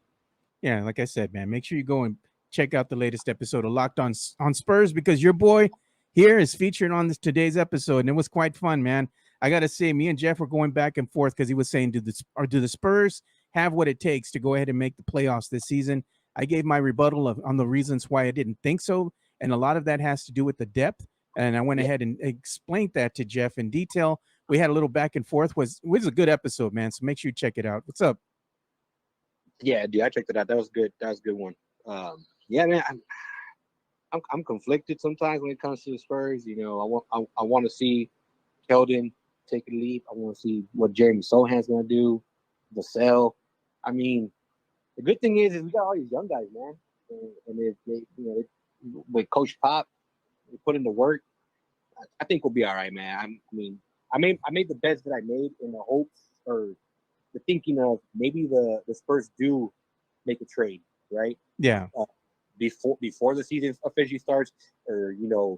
Yeah, like I said, man, make sure you go and check out the latest episode of Locked On Spurs, because your boy here is featured on today's episode, and it was quite fun, man. I got to say, me and Jeff were going back and forth because he was saying, do the Spurs have what it takes to go ahead and make the playoffs this season? I gave my rebuttal on the reasons why I didn't think so, and a lot of that has to do with the depth, and I went ahead and explained that to Jeff in detail. We had a little back and forth. It was a good episode, man, so make sure you check it out. What's up? Yeah, dude, I checked it out. That was good. That was a good one. Yeah, man, I'm conflicted sometimes when it comes to the Spurs. You know, I want to see Keldon take a leap. I want to see what Jeremy Sohan's gonna do. Vassell. I mean, the good thing is we got all these young guys, man, and if they, with Coach Pop, they put in the work. I think we'll be all right, man. I made the bets that I made in the hopes or the thinking of maybe the Spurs do make a trade, right? Yeah. Before the season officially starts, or a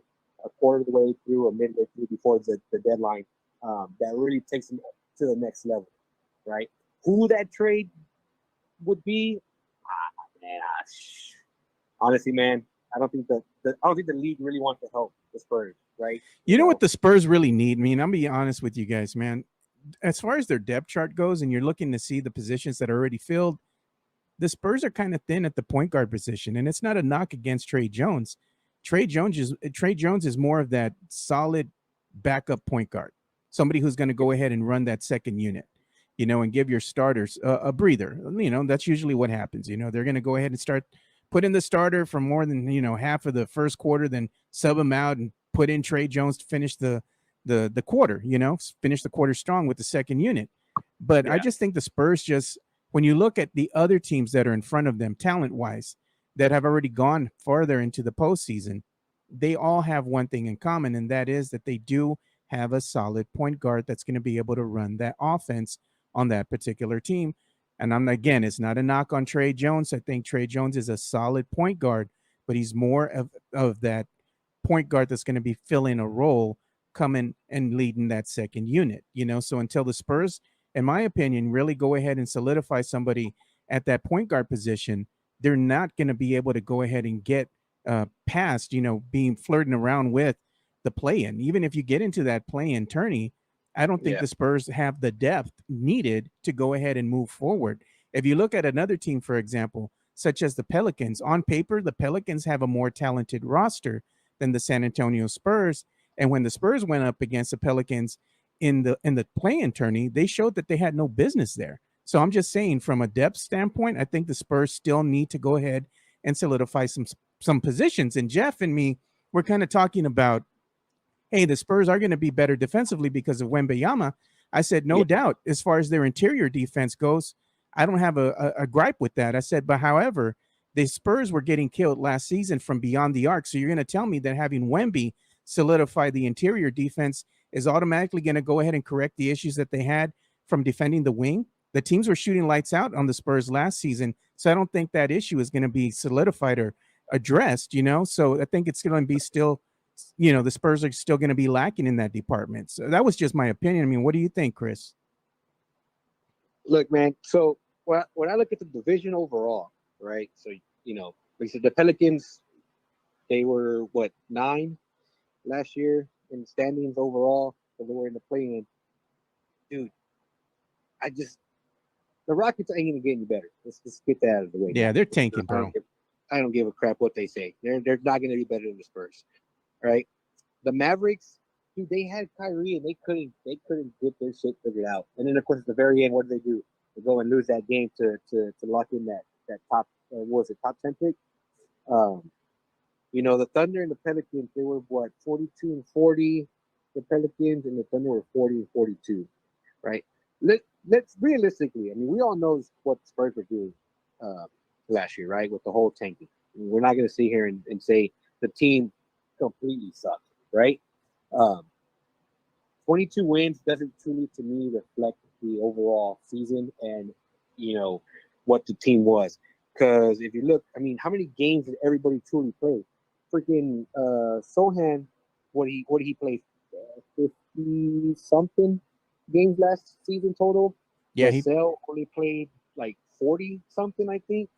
quarter of the way through or midway through before the deadline, that really takes them to the next level, right? Who that trade would be, honestly, man, I don't think the league really wants to help the Spurs, right? You know what the Spurs really need? I mean, I'm be honest with you guys, man. As far as their depth chart goes, and you're looking to see the positions that are already filled, the Spurs are kind of thin at the point guard position, and it's not a knock against Trey Jones. Trey Jones is more of that solid backup point guard, somebody who's going to go ahead and run that second unit, and give your starters a breather. That's usually what happens. They're going to go ahead and start put in the starter for more than half of the first quarter, then sub him out and put in Trey Jones to finish the quarter. Finish the quarter strong with the second unit. But yeah. I just think the Spurs just, when you look at the other teams that are in front of them, talent-wise, that have already gone farther into the postseason, they all have one thing in common, and that is that they do have a solid point guard that's going to be able to run that offense on that particular team. And again, it's not a knock on Trey Jones. I think Trey Jones is a solid point guard, but he's more of that point guard that's going to be filling a role, coming and leading that second unit. So until the Spurs, in my opinion, really go ahead and solidify somebody at that point guard position, they're not going to be able to go ahead and get past, being flirting around with the play-in. Even if you get into that play-in tourney, I don't think the Spurs have the depth needed to go ahead and move forward. If you look at another team, for example, such as the Pelicans, on paper, the Pelicans have a more talented roster than the San Antonio Spurs. And when the Spurs went up against the Pelicans in the play-in tourney, they showed that they had no business there. So I'm just saying, from a depth standpoint, I think the Spurs still need to go ahead and solidify some positions. And Jeff and me, we're kind of talking about, hey, the Spurs are going to be better defensively because of Wembanyama. I said, no doubt, as far as their interior defense goes, I don't have a gripe with that. I said, but however, the Spurs were getting killed last season from beyond the arc. So you're going to tell me that having Wemby solidify the interior defense is automatically going to go ahead and correct the issues that they had from defending the wing? The teams were shooting lights out on the Spurs last season, so I don't think that issue is going to be solidified or addressed, So I think it's going to be still, the Spurs are still going to be lacking in that department. So that was just my opinion. I mean, what do you think, Chris? Look, man, so when I look at the division overall, right? So, we said the Pelicans, they were, 9 last year in standings overall, so they were in the play-in. dude, the Rockets ain't gonna get any better. Let's just get that out of the way. Yeah, now. they're tanking, bro. I don't give a crap what they say. They're not gonna be better than the Spurs, right? The Mavericks, dude, they had Kyrie and they couldn't get their shit figured out. And then of course at the very end, what did they do? They go and lose that game to lock in that top what was it, top 10 pick. The Thunder and the Pelicans, they were what, 42-40. The Pelicans and the Thunder were 40-42, right? Let's realistically, I mean, we all know what the Spurs were doing last year, right? With the whole tanking. I mean, we're not going to sit here and say the team completely sucked, right? 22 wins doesn't truly, to me, reflect the overall season and, what the team was. Because if you look, I mean, how many games did everybody truly play? Freaking Sohan, what did he play? 50 something games last season total. Yeah, Vassell only played like 40 something, I think.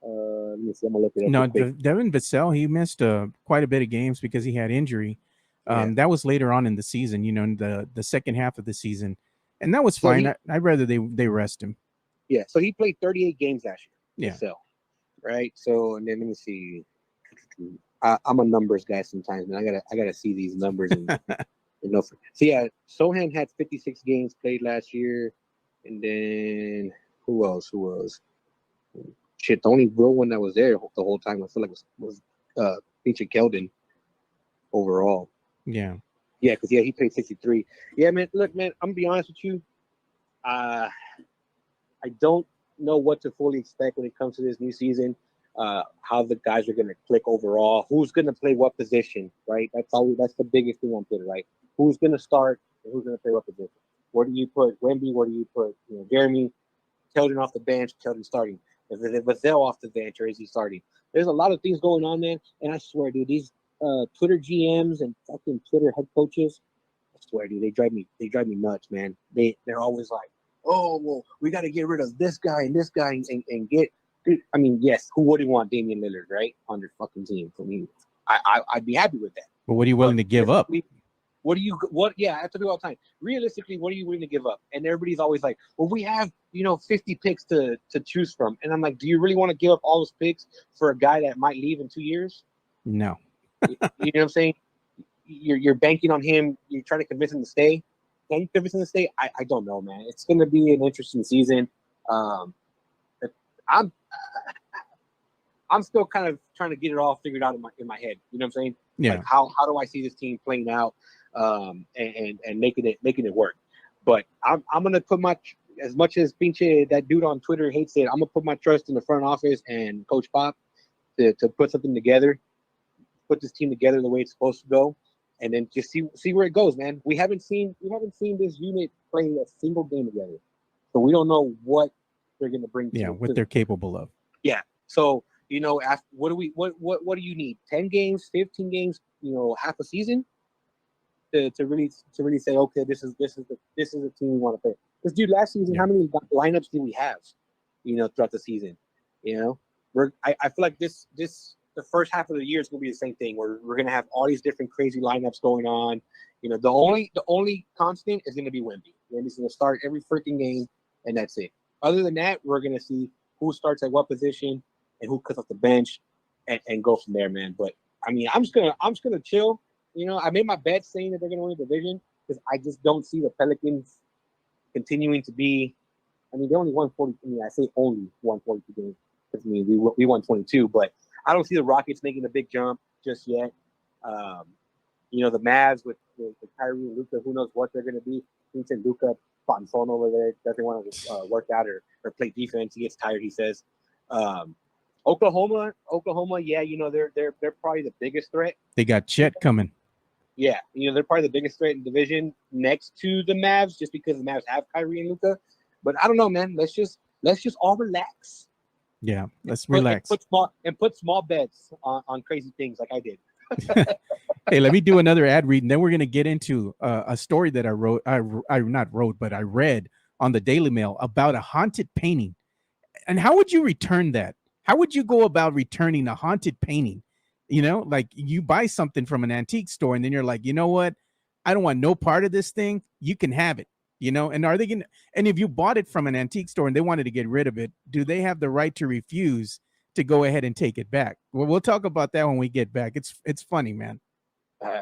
Let me see. I'm gonna look it up. No, Devin Vassell, he missed quite a bit of games because he had injury. That was later on in the season, in the second half of the season, and that was fine. I'd rather they rest him. Yeah, so he played 38 games last year. Yeah. Vassell, right. So and then let me see. I'm a numbers guy sometimes, man. I gotta see these numbers and so yeah, Sohan had 56 games played last year, and then who else? Shit, the only real one that was there the whole time I feel like was Peter Keldon overall. Yeah, because he played 63. Yeah, man. Look, man, I'm gonna be honest with you. I don't know what to fully expect when it comes to this new season. How the guys are gonna click overall. Who's gonna play what position? Right. That's the biggest thing on Twitter. Right. Who's gonna start and who's gonna play what position? Where do you put Wemby? Where do you put Jeremy? Keldon off the bench. Keldon starting. Is it Vassell off the bench or is he starting? There's a lot of things going on, man. And I swear, dude, these Twitter GMs and fucking Twitter head coaches, I swear, dude, they drive me nuts, man. They're always like, oh, well, we got to get rid of this guy and get. Dude, I mean, yes, who wouldn't want Damian Lillard, right, on their fucking team? For me, I'd be happy with that. But what are you willing to give up? Yeah, I have to do all the time. Realistically, what are you willing to give up? And everybody's always like, well, we have 50 picks to choose from. And I'm like, do you really want to give up all those picks for a guy that might leave in 2 years? No. You know what I'm saying? You're banking on him. You're trying to convince him to stay. Can you convince him to stay? I don't know, man. It's going to be an interesting season. I'm still kind of trying to get it all figured out in my head. You know what I'm saying? Yeah. Like how do I see this team playing out and making it work? But I'm gonna put as much as pinche that dude on Twitter hates it, I'm gonna put my trust in the front office and Coach Pop to put something together, put this team together the way it's supposed to go, and then just see where it goes, man. We haven't seen this unit play a single game together, so we don't know what they're gonna bring. Yeah, what they're capable of. Yeah, so. What do you need? 10 games, 15 games, half a season to really say, okay, this is the team we want to play. Because dude, last season, how many lineups did we have? Throughout the season, I feel like this the first half of the year is gonna be the same thing. We're gonna have all these different crazy lineups going on. The only constant is gonna be Wemby. Wemby's gonna start every freaking game, and that's it. Other than that, we're gonna see who starts at what position and who cuts off the bench, and go from there, man. But I mean, I'm just gonna chill. I made my bet saying that they're gonna win the division because I just don't see the Pelicans continuing to be. I mean, they only won 40. I mean, I say only won 42 games because I mean we won 22, but I don't see the Rockets making a big jump just yet. The Mavs with Kyrie and Luka, who knows what they're gonna be. He said Luka Fonson over there doesn't want to work out or play defense. He gets tired. He says. Oklahoma, yeah, they're probably the biggest threat. They got Chet coming. Yeah, they're probably the biggest threat in the division next to the Mavs, just because the Mavs have Kyrie and Luka. But I don't know, man. Let's just all relax. Yeah, let's relax. And put small bets on crazy things like I did. Hey, let me do another ad read, and then we're gonna get into a story that I wrote. I not wrote, but I read on the Daily Mail about a haunted painting. And how would you return that? How would you go about returning a haunted painting? Like you buy something from an antique store and then you're like, you know what? I don't want no part of this thing. You can have it. And are they going to, and if you bought it from an antique store and they wanted to get rid of it, do they have the right to refuse to go ahead and take it back? Well, we'll talk about that when we get back. It's funny, man. Uh,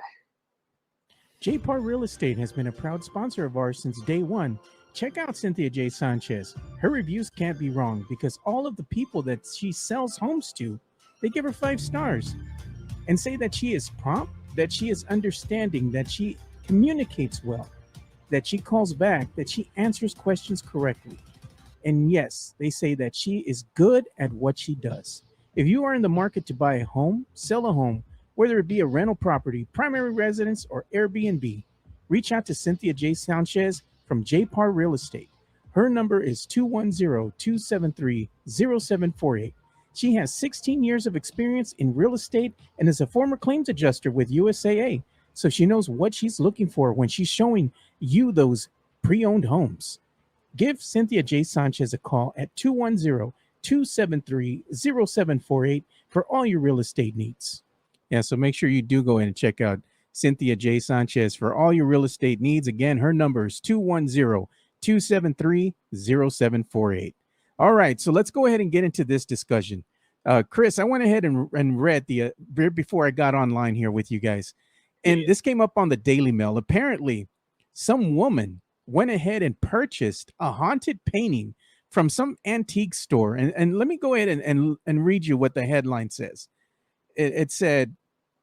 JPAR Real Estate has been a proud sponsor of ours since day one. Check out Cynthia J. Sanchez. Her reviews can't be wrong because all of the people that she sells homes to, they give her 5 stars and say that she is prompt, that she is understanding, that she communicates well, that she calls back, that she answers questions correctly. And yes, they say that she is good at what she does. If you are in the market to buy a home, sell a home, whether it be a rental property, primary residence, or Airbnb, reach out to Cynthia J. Sanchez from JPAR Real Estate. Her number is 210-273-0748. She has 16 years of experience in real estate and is a former claims adjuster with USAA. So she knows what she's looking for when she's showing you those pre-owned homes. Give Cynthia J. Sanchez a call at 210-273-0748 for all your real estate needs. Yeah, so make sure you do go in and check out Cynthia J. Sanchez for all your real estate needs. Again, her number is 210-273-0748. All right, so let's go ahead and get into this discussion. Chris, I went ahead and read the before I got online here with you guys. And this came up on the Daily Mail. Apparently, some woman went ahead and purchased a haunted painting from some antique store. And let me go ahead and read you what the headline says. It said,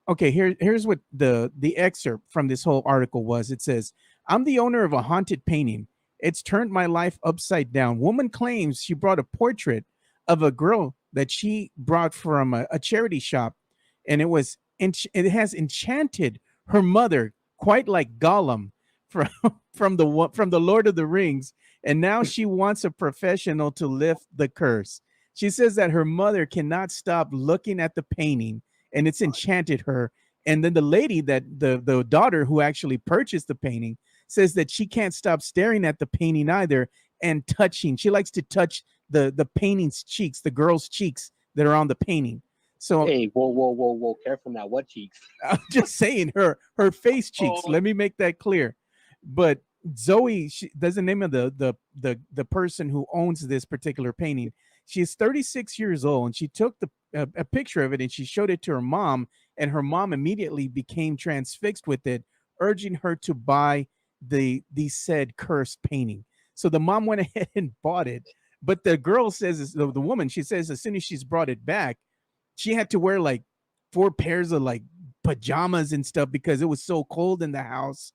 okay, here's what the excerpt from this whole article was. It says, I'm the owner of a haunted painting. It's turned my life upside down. Woman claims she brought a portrait of a girl that she brought from a charity shop. And it has enchanted her mother, quite like Gollum from the Lord of the Rings. And now she wants a professional to lift the curse. She says that her mother cannot stop looking at the painting and it's enchanted her. And then the lady that the daughter who actually purchased the painting says that she can't stop staring at the painting either and touching. She likes to touch the painting's cheeks, the girl's cheeks that are on the painting. So hey, whoa, careful now. What cheeks? I'm just saying her face cheeks. Let me make that clear. But Zoe, that's the name of the person who owns this particular painting. She is 36 years old, and she took a picture of it and she showed it to her mom, and her mom immediately became transfixed with it, urging her to buy the said cursed painting. So the mom went ahead and bought it. But the girl says, the woman, she says as soon as she's brought it back, she had to wear like 4 pairs of like pajamas and stuff because it was so cold in the house.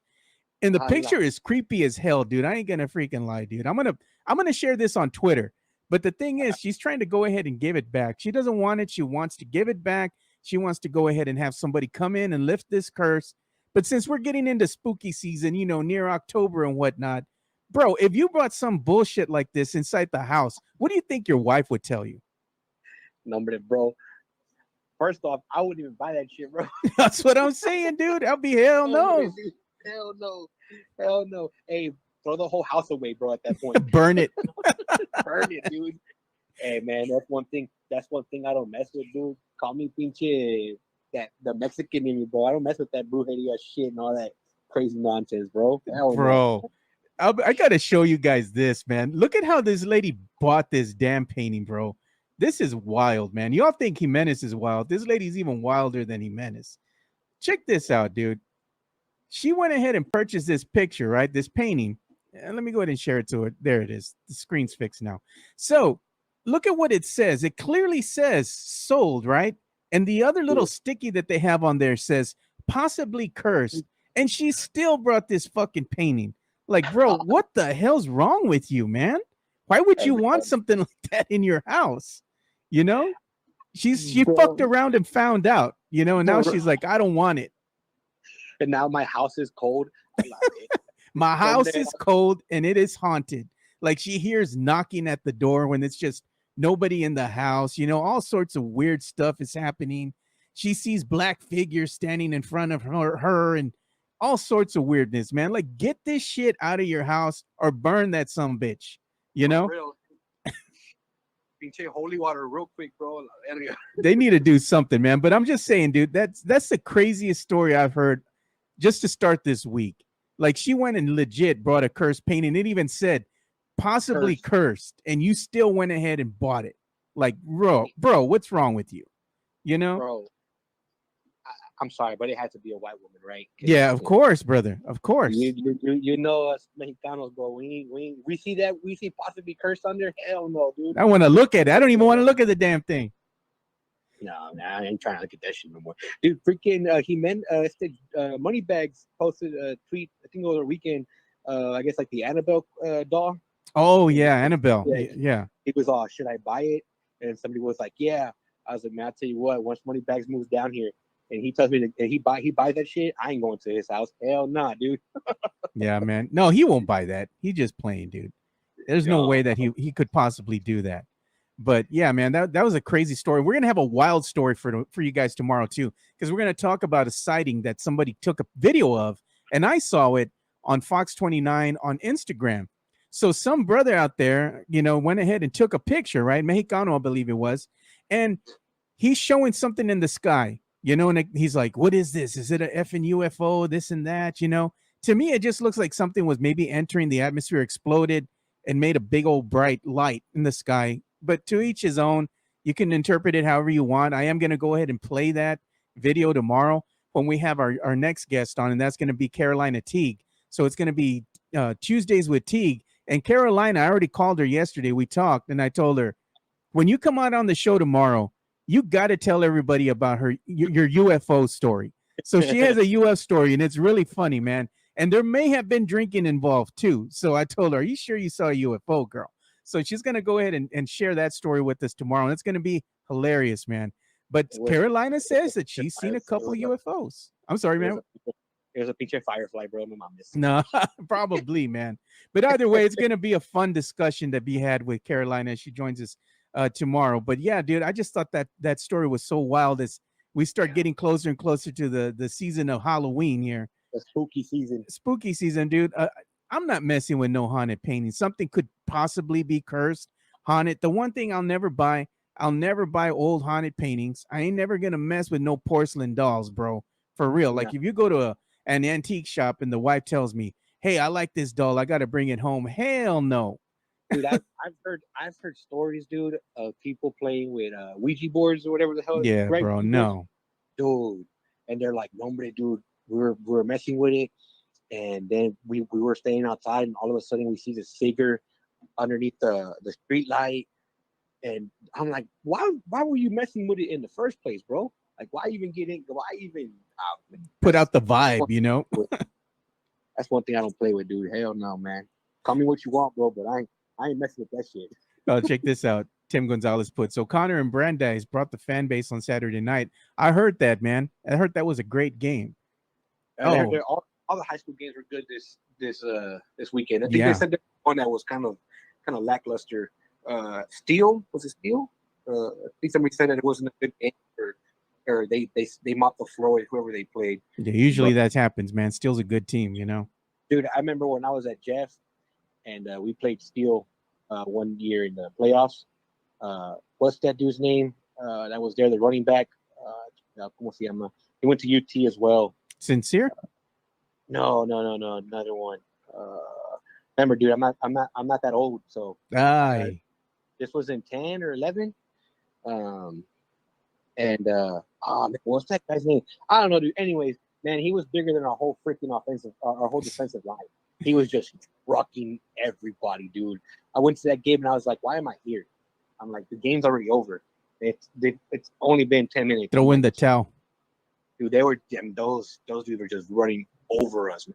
And the picture is creepy as hell, dude. I ain't gonna freaking lie, dude. I'm gonna share this on Twitter. But the thing is, she's trying to go ahead and give it back. She doesn't want it. She wants to give it back. She wants to go ahead and have somebody come in and lift this curse. But since we're getting into spooky season, near October and whatnot, bro, if you brought some bullshit like this inside the house, what do you think your wife would tell you? Number, bro. First off, I wouldn't even buy that shit, bro. That's what I'm saying, dude. I'll be hell no. Hell no. Hey, throw the whole house away, bro, at that point. Burn it. Burn it, dude. Hey, man, that's one thing I don't mess with, dude. Call me pinche the Mexican in me, bro. I don't mess with that brujeria shit and all that crazy nonsense, bro. Hell bro. No. I got to show you guys this, man. Look at how this lady bought this damn painting, bro. This is wild, man. Y'all think Jimenez is wild. This lady's even wilder than Jimenez. Check this out, dude. She went ahead and purchased this picture, right? This painting. And let me go ahead and share it to her. There it is. The screen's fixed now. So look at what it says. It clearly says sold, right? And the other little sticky that they have on there says possibly cursed. And she still brought this fucking painting. Like, bro, what the hell's wrong with you, man? Why would you want something like that in your house? She fucked around and found out, and now she's like, I don't want it. And now my house is cold. My house is cold and it is haunted. Like she hears knocking at the door when it's just nobody in the house. All sorts of weird stuff is happening. She sees black figures standing in front of her and all sorts of weirdness, man. Like, get this shit out of your house or burn that sumbitch, Real. Pinche holy water real quick, bro. They need to do something, man. But I'm just saying, dude, that's the craziest story I've heard just to start this week. Like she went and legit brought a cursed painting. It even said possibly cursed, and you still went ahead and bought it. Like, bro, what's wrong with you? You know? Bro, I'm sorry, but it had to be a white woman, right? Yeah, of course, brother. Of course. You know us Mexicanos, bro. We see that, we see possibly cursed on there. Hell no, dude. I want to look at it. I don't even want to look at the damn thing. No, I ain't trying to look at that shit no more, dude. Freaking Moneybags posted a tweet. I think over the weekend. I guess like the Annabelle doll. Oh yeah, Annabelle. Yeah. He was all, should I buy it? And somebody was like, yeah. I was like, man, I'll tell you what. Once Moneybags moves down here, and he tells me that he buys that shit, I ain't going to his house. Hell nah, dude. Yeah, man. No, he won't buy that. He just playing, dude. There's no way that he could possibly do that. But yeah, man, that was a crazy story. We're gonna have a wild story for you guys tomorrow too, because we're gonna talk about a sighting that somebody took a video of, and I saw it on Fox 29 on Instagram. So some brother out there, went ahead and took a picture, right? Mexicano, I believe it was, and he's showing something in the sky, and he's like, "What is this? Is it a effing UFO? This and that?" To me, it just looks like something was maybe entering the atmosphere, exploded, and made a big old bright light in the sky. But to each his own. You can interpret it however you want. I am going to go ahead and play that video tomorrow when we have our next guest on, and that's going to be Carolina Teague. So it's going to be Tuesdays with Teague. And Carolina, I already called her yesterday. We talked, and I told her, when you come out on the show tomorrow, you got to tell everybody about your UFO story. So she has a UFO story, and it's really funny, man. And there may have been drinking involved, too. So I told her, are you sure you saw a UFO, girl? So she's going to go ahead and share that story with us tomorrow. And it's going to be hilarious, man. But Carolina says that she's seen a couple of UFOs. I'm sorry, man. There's a picture of Firefly, bro. My mom missed. No, probably, man. But either way, it's going to be a fun discussion to be had with Carolina as she joins us tomorrow. But yeah, dude, I just thought that story was so wild as we start getting closer and closer to the season of Halloween here. The spooky season. Spooky season, dude. I'm not messing with no haunted paintings. Something could possibly be cursed, haunted. The one thing I'll never buy old haunted paintings. I ain't never going to mess with no porcelain dolls, bro. For real. Like if you go to an antique shop and the wife tells me, hey, I like this doll, I got to bring it home. Hell no. Dude, I've heard stories, dude, of people playing with Ouija boards or whatever the hell. Yeah, bro, no. Dude. And they're like, no, dude, we were messing with it. And then we were staying outside, and all of a sudden we see this figure underneath the street light. And I'm like, why were you messing with it in the first place, bro? Like, why even put out the vibe, That's one thing I don't play with, dude. Hell no, man. Call me what you want, bro, but I ain't messing with that shit. Oh, check this out. Tim Gonzalez put, so Connor and Brandeis brought the fan base on Saturday night. I heard that, man. I heard that was a great game. All the high school games were good this weekend. I think they said one that was kind of lackluster. Steel, was it Steel? I think somebody said that it wasn't a good game, or they mopped the floor with whoever they played. Yeah, usually that happens, man. Steel's a good team, Dude, I remember when I was at Jeff, and we played Steel one year in the playoffs. What's that dude's name? That was there, the running back. ¿Cómo se llama? He went to UT as well. Sincere? No, another one. Remember, dude, I'm not that old, so this was in 10 or 11. What's that guy's name? I don't know, dude. Anyways, man, he was bigger than our whole freaking our whole defensive line. He was just trucking everybody, dude. I went to that game and I was like, why am I here? I'm like, the game's already over. It's only been 10 minutes. Throw in the towel. Dude, those dudes were just running over us.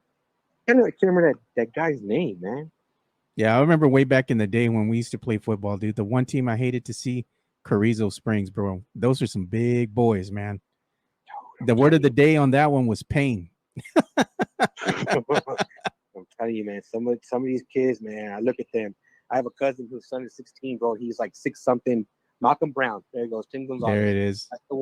I can't remember that guy's name, man. Yeah, I remember way back in the day when we used to play football, dude. The one team I hated to see, Carrizo Springs, bro. Those are some big boys, man. The word of the day on that one was pain. I'm telling you, man, some of these kids, man, I look at them. I have a cousin whose son is 16, bro. He's like 6-something. Malcolm Brown. There he goes. Tim Gonzalez. There it is. That's the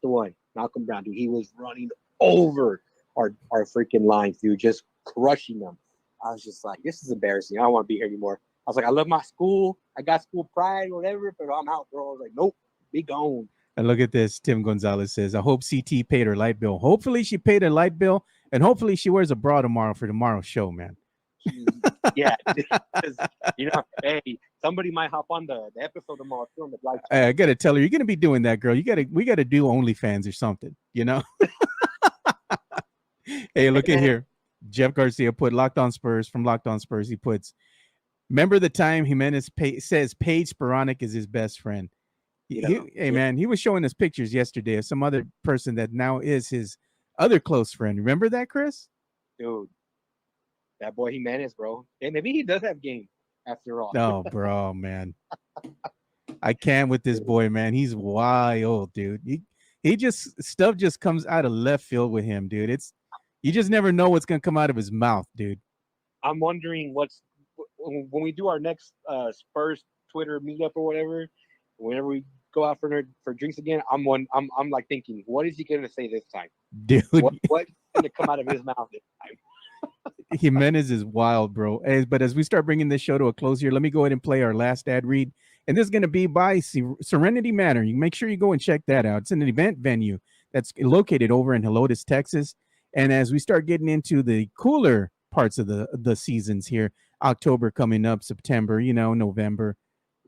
one. Malcolm Brown, dude. He was running over our freaking lines, dude, just crushing them. I was just like, this is embarrassing. I don't want to be here anymore. I was like, I love my school. I got school pride, whatever, but I'm out, bro. I was like, nope, be gone. And look at this. Tim Gonzalez says, I hope CT paid her light bill. Hopefully she paid her light bill And hopefully she wears a bra tomorrow for tomorrow's show, man. Yeah, hey, somebody might hop on the episode tomorrow too on the live chat. I gotta tell her, you're gonna be doing that, girl. We gotta do OnlyFans or something, you know. Hey, look at here. Jeff Garcia put Locked On Spurs from Locked On Spurs. He puts, remember the time Jimenez says Paige Sporonic is his best friend. Hey, man, he was showing us pictures yesterday of some other person that now is his other close friend. Remember that, Chris? Dude, that boy Jimenez, bro. Hey, maybe he does have game after all. Oh, bro, man. I can't with this boy, man. He's wild, dude. He just, stuff just comes out of left field with him, dude. You just never know what's gonna come out of his mouth, dude. I'm wondering when we do our next Spurs Twitter meetup or whatever, whenever we go out for drinks again, I'm like thinking, what is he gonna say this time, dude? What's gonna come out of his mouth this time? Jimenez is wild, bro. But as we start bringing this show to a close here, let me go ahead and play our last ad read. And this is going to be by Serenity Manor. You make sure you go and check that out. It's an event venue that's located over in Helotes, Texas. And as we start getting into the cooler parts of the seasons here, October coming up, September, November,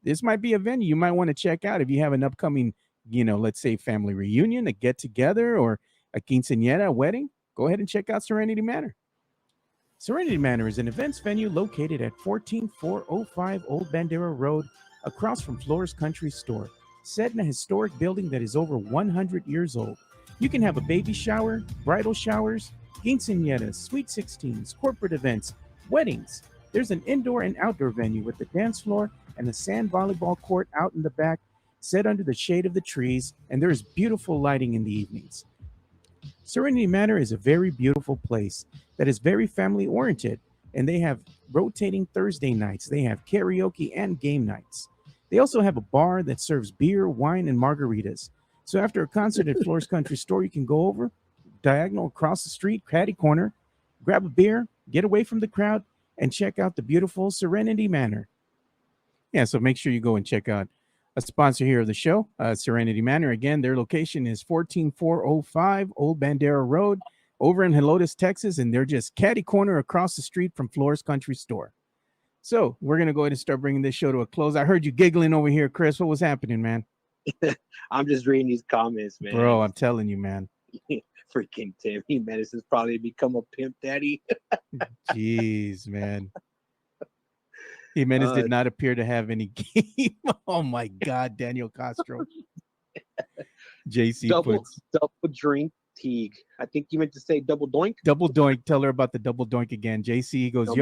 this might be a venue you might want to check out if you have an upcoming, let's say family reunion, a get together, or a quinceañera, a wedding. Go ahead and check out Serenity Manor. Serenity Manor is an events venue located at 14405 Old Bandera Road, across from Flores Country Store, set in a historic building that is over 100 years old. You can have a baby shower, bridal showers, quinceañeras, sweet 16s, corporate events, weddings. There's an indoor and outdoor venue with a dance floor and a sand volleyball court out in the back, set under the shade of the trees, and there is beautiful lighting in the evenings. Serenity Manor is a very beautiful place that is very family oriented, and they have rotating Thursday nights. They have karaoke and game nights. They also have a bar that serves beer, wine, and margaritas. So after a concert at Flores Country Store, you can go over, diagonal across the street, catty corner, grab a beer, get away from the crowd, and check out the beautiful Serenity Manor. Yeah, so make sure you go and check out a sponsor here of the show, Serenity Manor. Again, their location is 14405 Old Bandera Road over in Helotes, Texas, and they're just catty corner across the street from Flores Country Store. So we're going to go ahead and start bringing this show to a close. I heard you giggling over here, Chris. What was happening, man? I'm just reading these comments, man. Bro, I'm telling you, man. Freaking Tim Jimenez has probably become a pimp daddy. Jeez, man. Jimenez did not appear to have any game. Oh, my God, Daniel Castro. JC double drink Teague. I think you meant to say double doink. Double doink. Tell her about the double doink again. JC goes,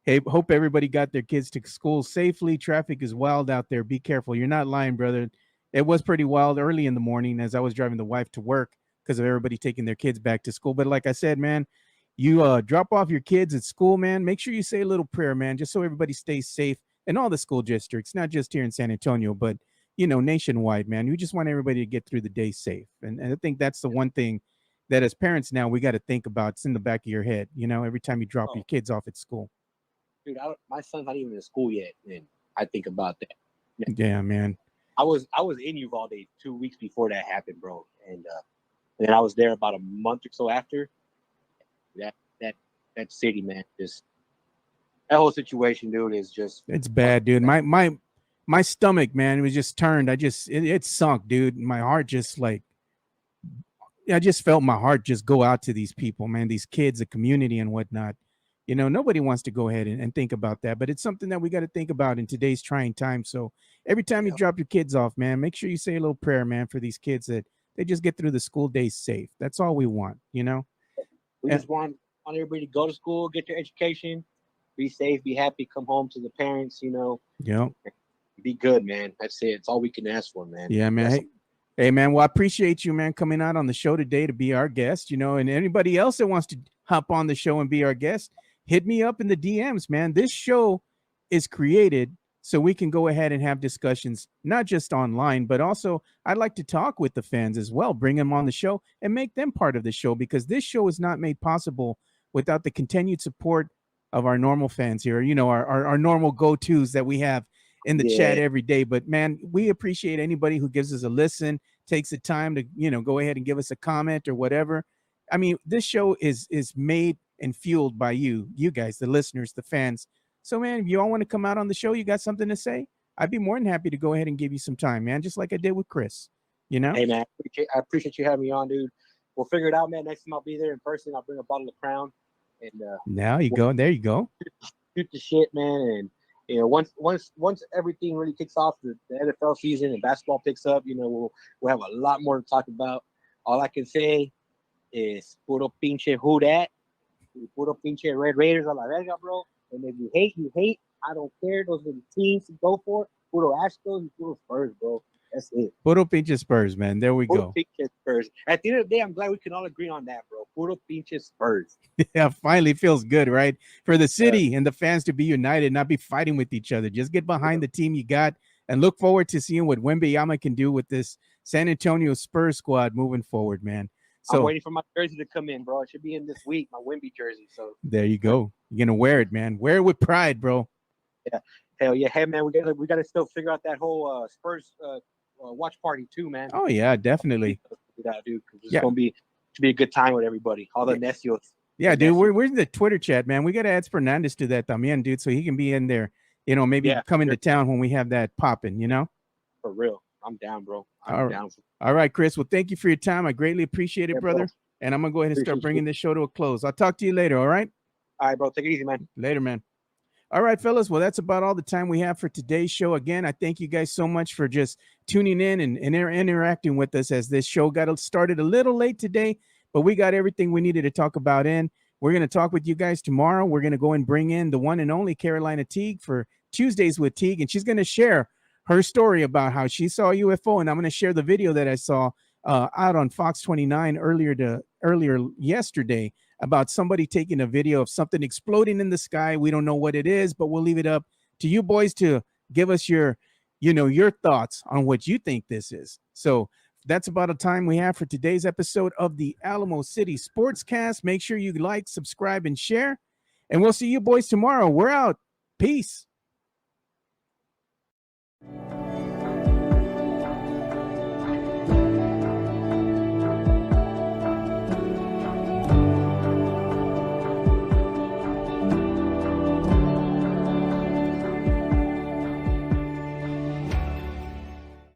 hey, hope everybody got their kids to school safely. Traffic is wild out there. Be careful. You're not lying, brother. It was pretty wild early in the morning as I was driving the wife to work because of everybody taking their kids back to school. But like I said, man, you drop off your kids at school, man. Make sure you say a little prayer, man, just so everybody stays safe in all the school districts, not just here in San Antonio, but, nationwide, man. We just want everybody to get through the day safe. And I think that's the one thing that as parents now we got to think about. It's in the back of your head, every time you drop your kids off at school. Dude, my son's not even in school yet, and I think about that. Yeah, man. I was in Uvalde 2 weeks before that happened, bro, and then I was there about a month or so after. That city, man, just that whole situation, dude, is just it's bad, dude. My stomach, man, it was just turned. It sunk, dude. My heart just I just felt my heart just go out to these people, man, these kids, the community and whatnot. Nobody wants to go ahead and think about that, but it's something that we got to think about in today's trying times. So every time you drop your kids off, man, make sure you say a little prayer, man, for these kids that they just get through the school days safe. That's all we want, We just want everybody to go to school, get their education, be safe, be happy, come home to the parents, Yeah. Be good, man. That's it. It's all we can ask for, man. Yeah, man. Hey, man, well, I appreciate you, man, coming out on the show today to be our guest, and anybody else that wants to hop on the show and be our guest, hit me up in the DMs, man. This show is created so we can go ahead and have discussions, not just online, but also I'd like to talk with the fans as well, bring them on the show and make them part of the show, because this show is not made possible without the continued support of our normal fans here, our normal go-tos that we have in the chat every day. But, man, we appreciate anybody who gives us a listen, takes the time to, go ahead and give us a comment or whatever. I mean, this show is made and fueled by you guys, the listeners, the fans. So, man, if you all want to come out on the show, you got something to say, I'd be more than happy to go ahead and give you some time, man, just like I did with Chris. You know? Hey, man, I appreciate you having me on, dude. We'll figure it out, man. Next time I'll be there in person. I'll bring a bottle of Crown, and now you go. There you go. Shoot the shit, man. And you know, once everything really kicks off, the NFL season and basketball picks up, you know, we'll have a lot more to talk about. All I can say is puro pinche who dat, puro pinche Red Raiders a la verga, bro. And if you hate, you hate. I don't care. Those are the teams to go for. Puro Astros and puro Spurs, bro. That's it. Puro pinche Spurs, man. There we Puro go. pinche Spurs. At the end of the day, I'm glad we can all agree on that, bro. Puro pinche Spurs. Yeah, finally feels good, right? For the city and the fans to be united, not be fighting with each other. Just get behind the team you got and look forward to seeing what Wembanyama can do with this San Antonio Spurs squad moving forward, man. So I'm waiting for my jersey to come in, bro. It should be in this week, my Wemby jersey. So there you go. You're gonna wear it, man. Wear it with pride, bro. Yeah, hell yeah. Hey, man, we gotta still figure out that whole Spurs watch party too, man. Oh yeah, definitely. We gotta do because it's gonna be a good time with everybody, all the necios. Yeah, dude, we're in the Twitter chat, man. We got to add Fernandez to that también, dude, so he can be in there, you know, maybe coming to town when we have that popping, you know? For real. I'm down, bro. I'm down. All right, Chris. Well, thank you for your time. I greatly appreciate it, brother. Bro. And I'm going to go ahead and start bringing this show to a close. I'll talk to you later, all right? All right, bro. Take it easy, man. Later, man. All right, fellas. Well, that's about all the time we have for today's show. Again, I thank you guys so much for just tuning in and interacting with us as this show got started a little late today, but we got everything we needed to talk about in. We're going to talk with you guys tomorrow. We're going to go and bring in the one and only Carolina Teague for Tuesdays with Teague, and she's going to share her story about how she saw a UFO, and I'm going to share the video that I saw out on Fox 29 earlier yesterday about somebody taking a video of something exploding in the sky. We don't know what it is, but we'll leave it up to you boys to give us your thoughts on what you think this is. So that's about the time we have for today's episode of the Alamo City Sportscast. Make sure you like, subscribe, and share. And we'll see you boys tomorrow. We're out. Peace.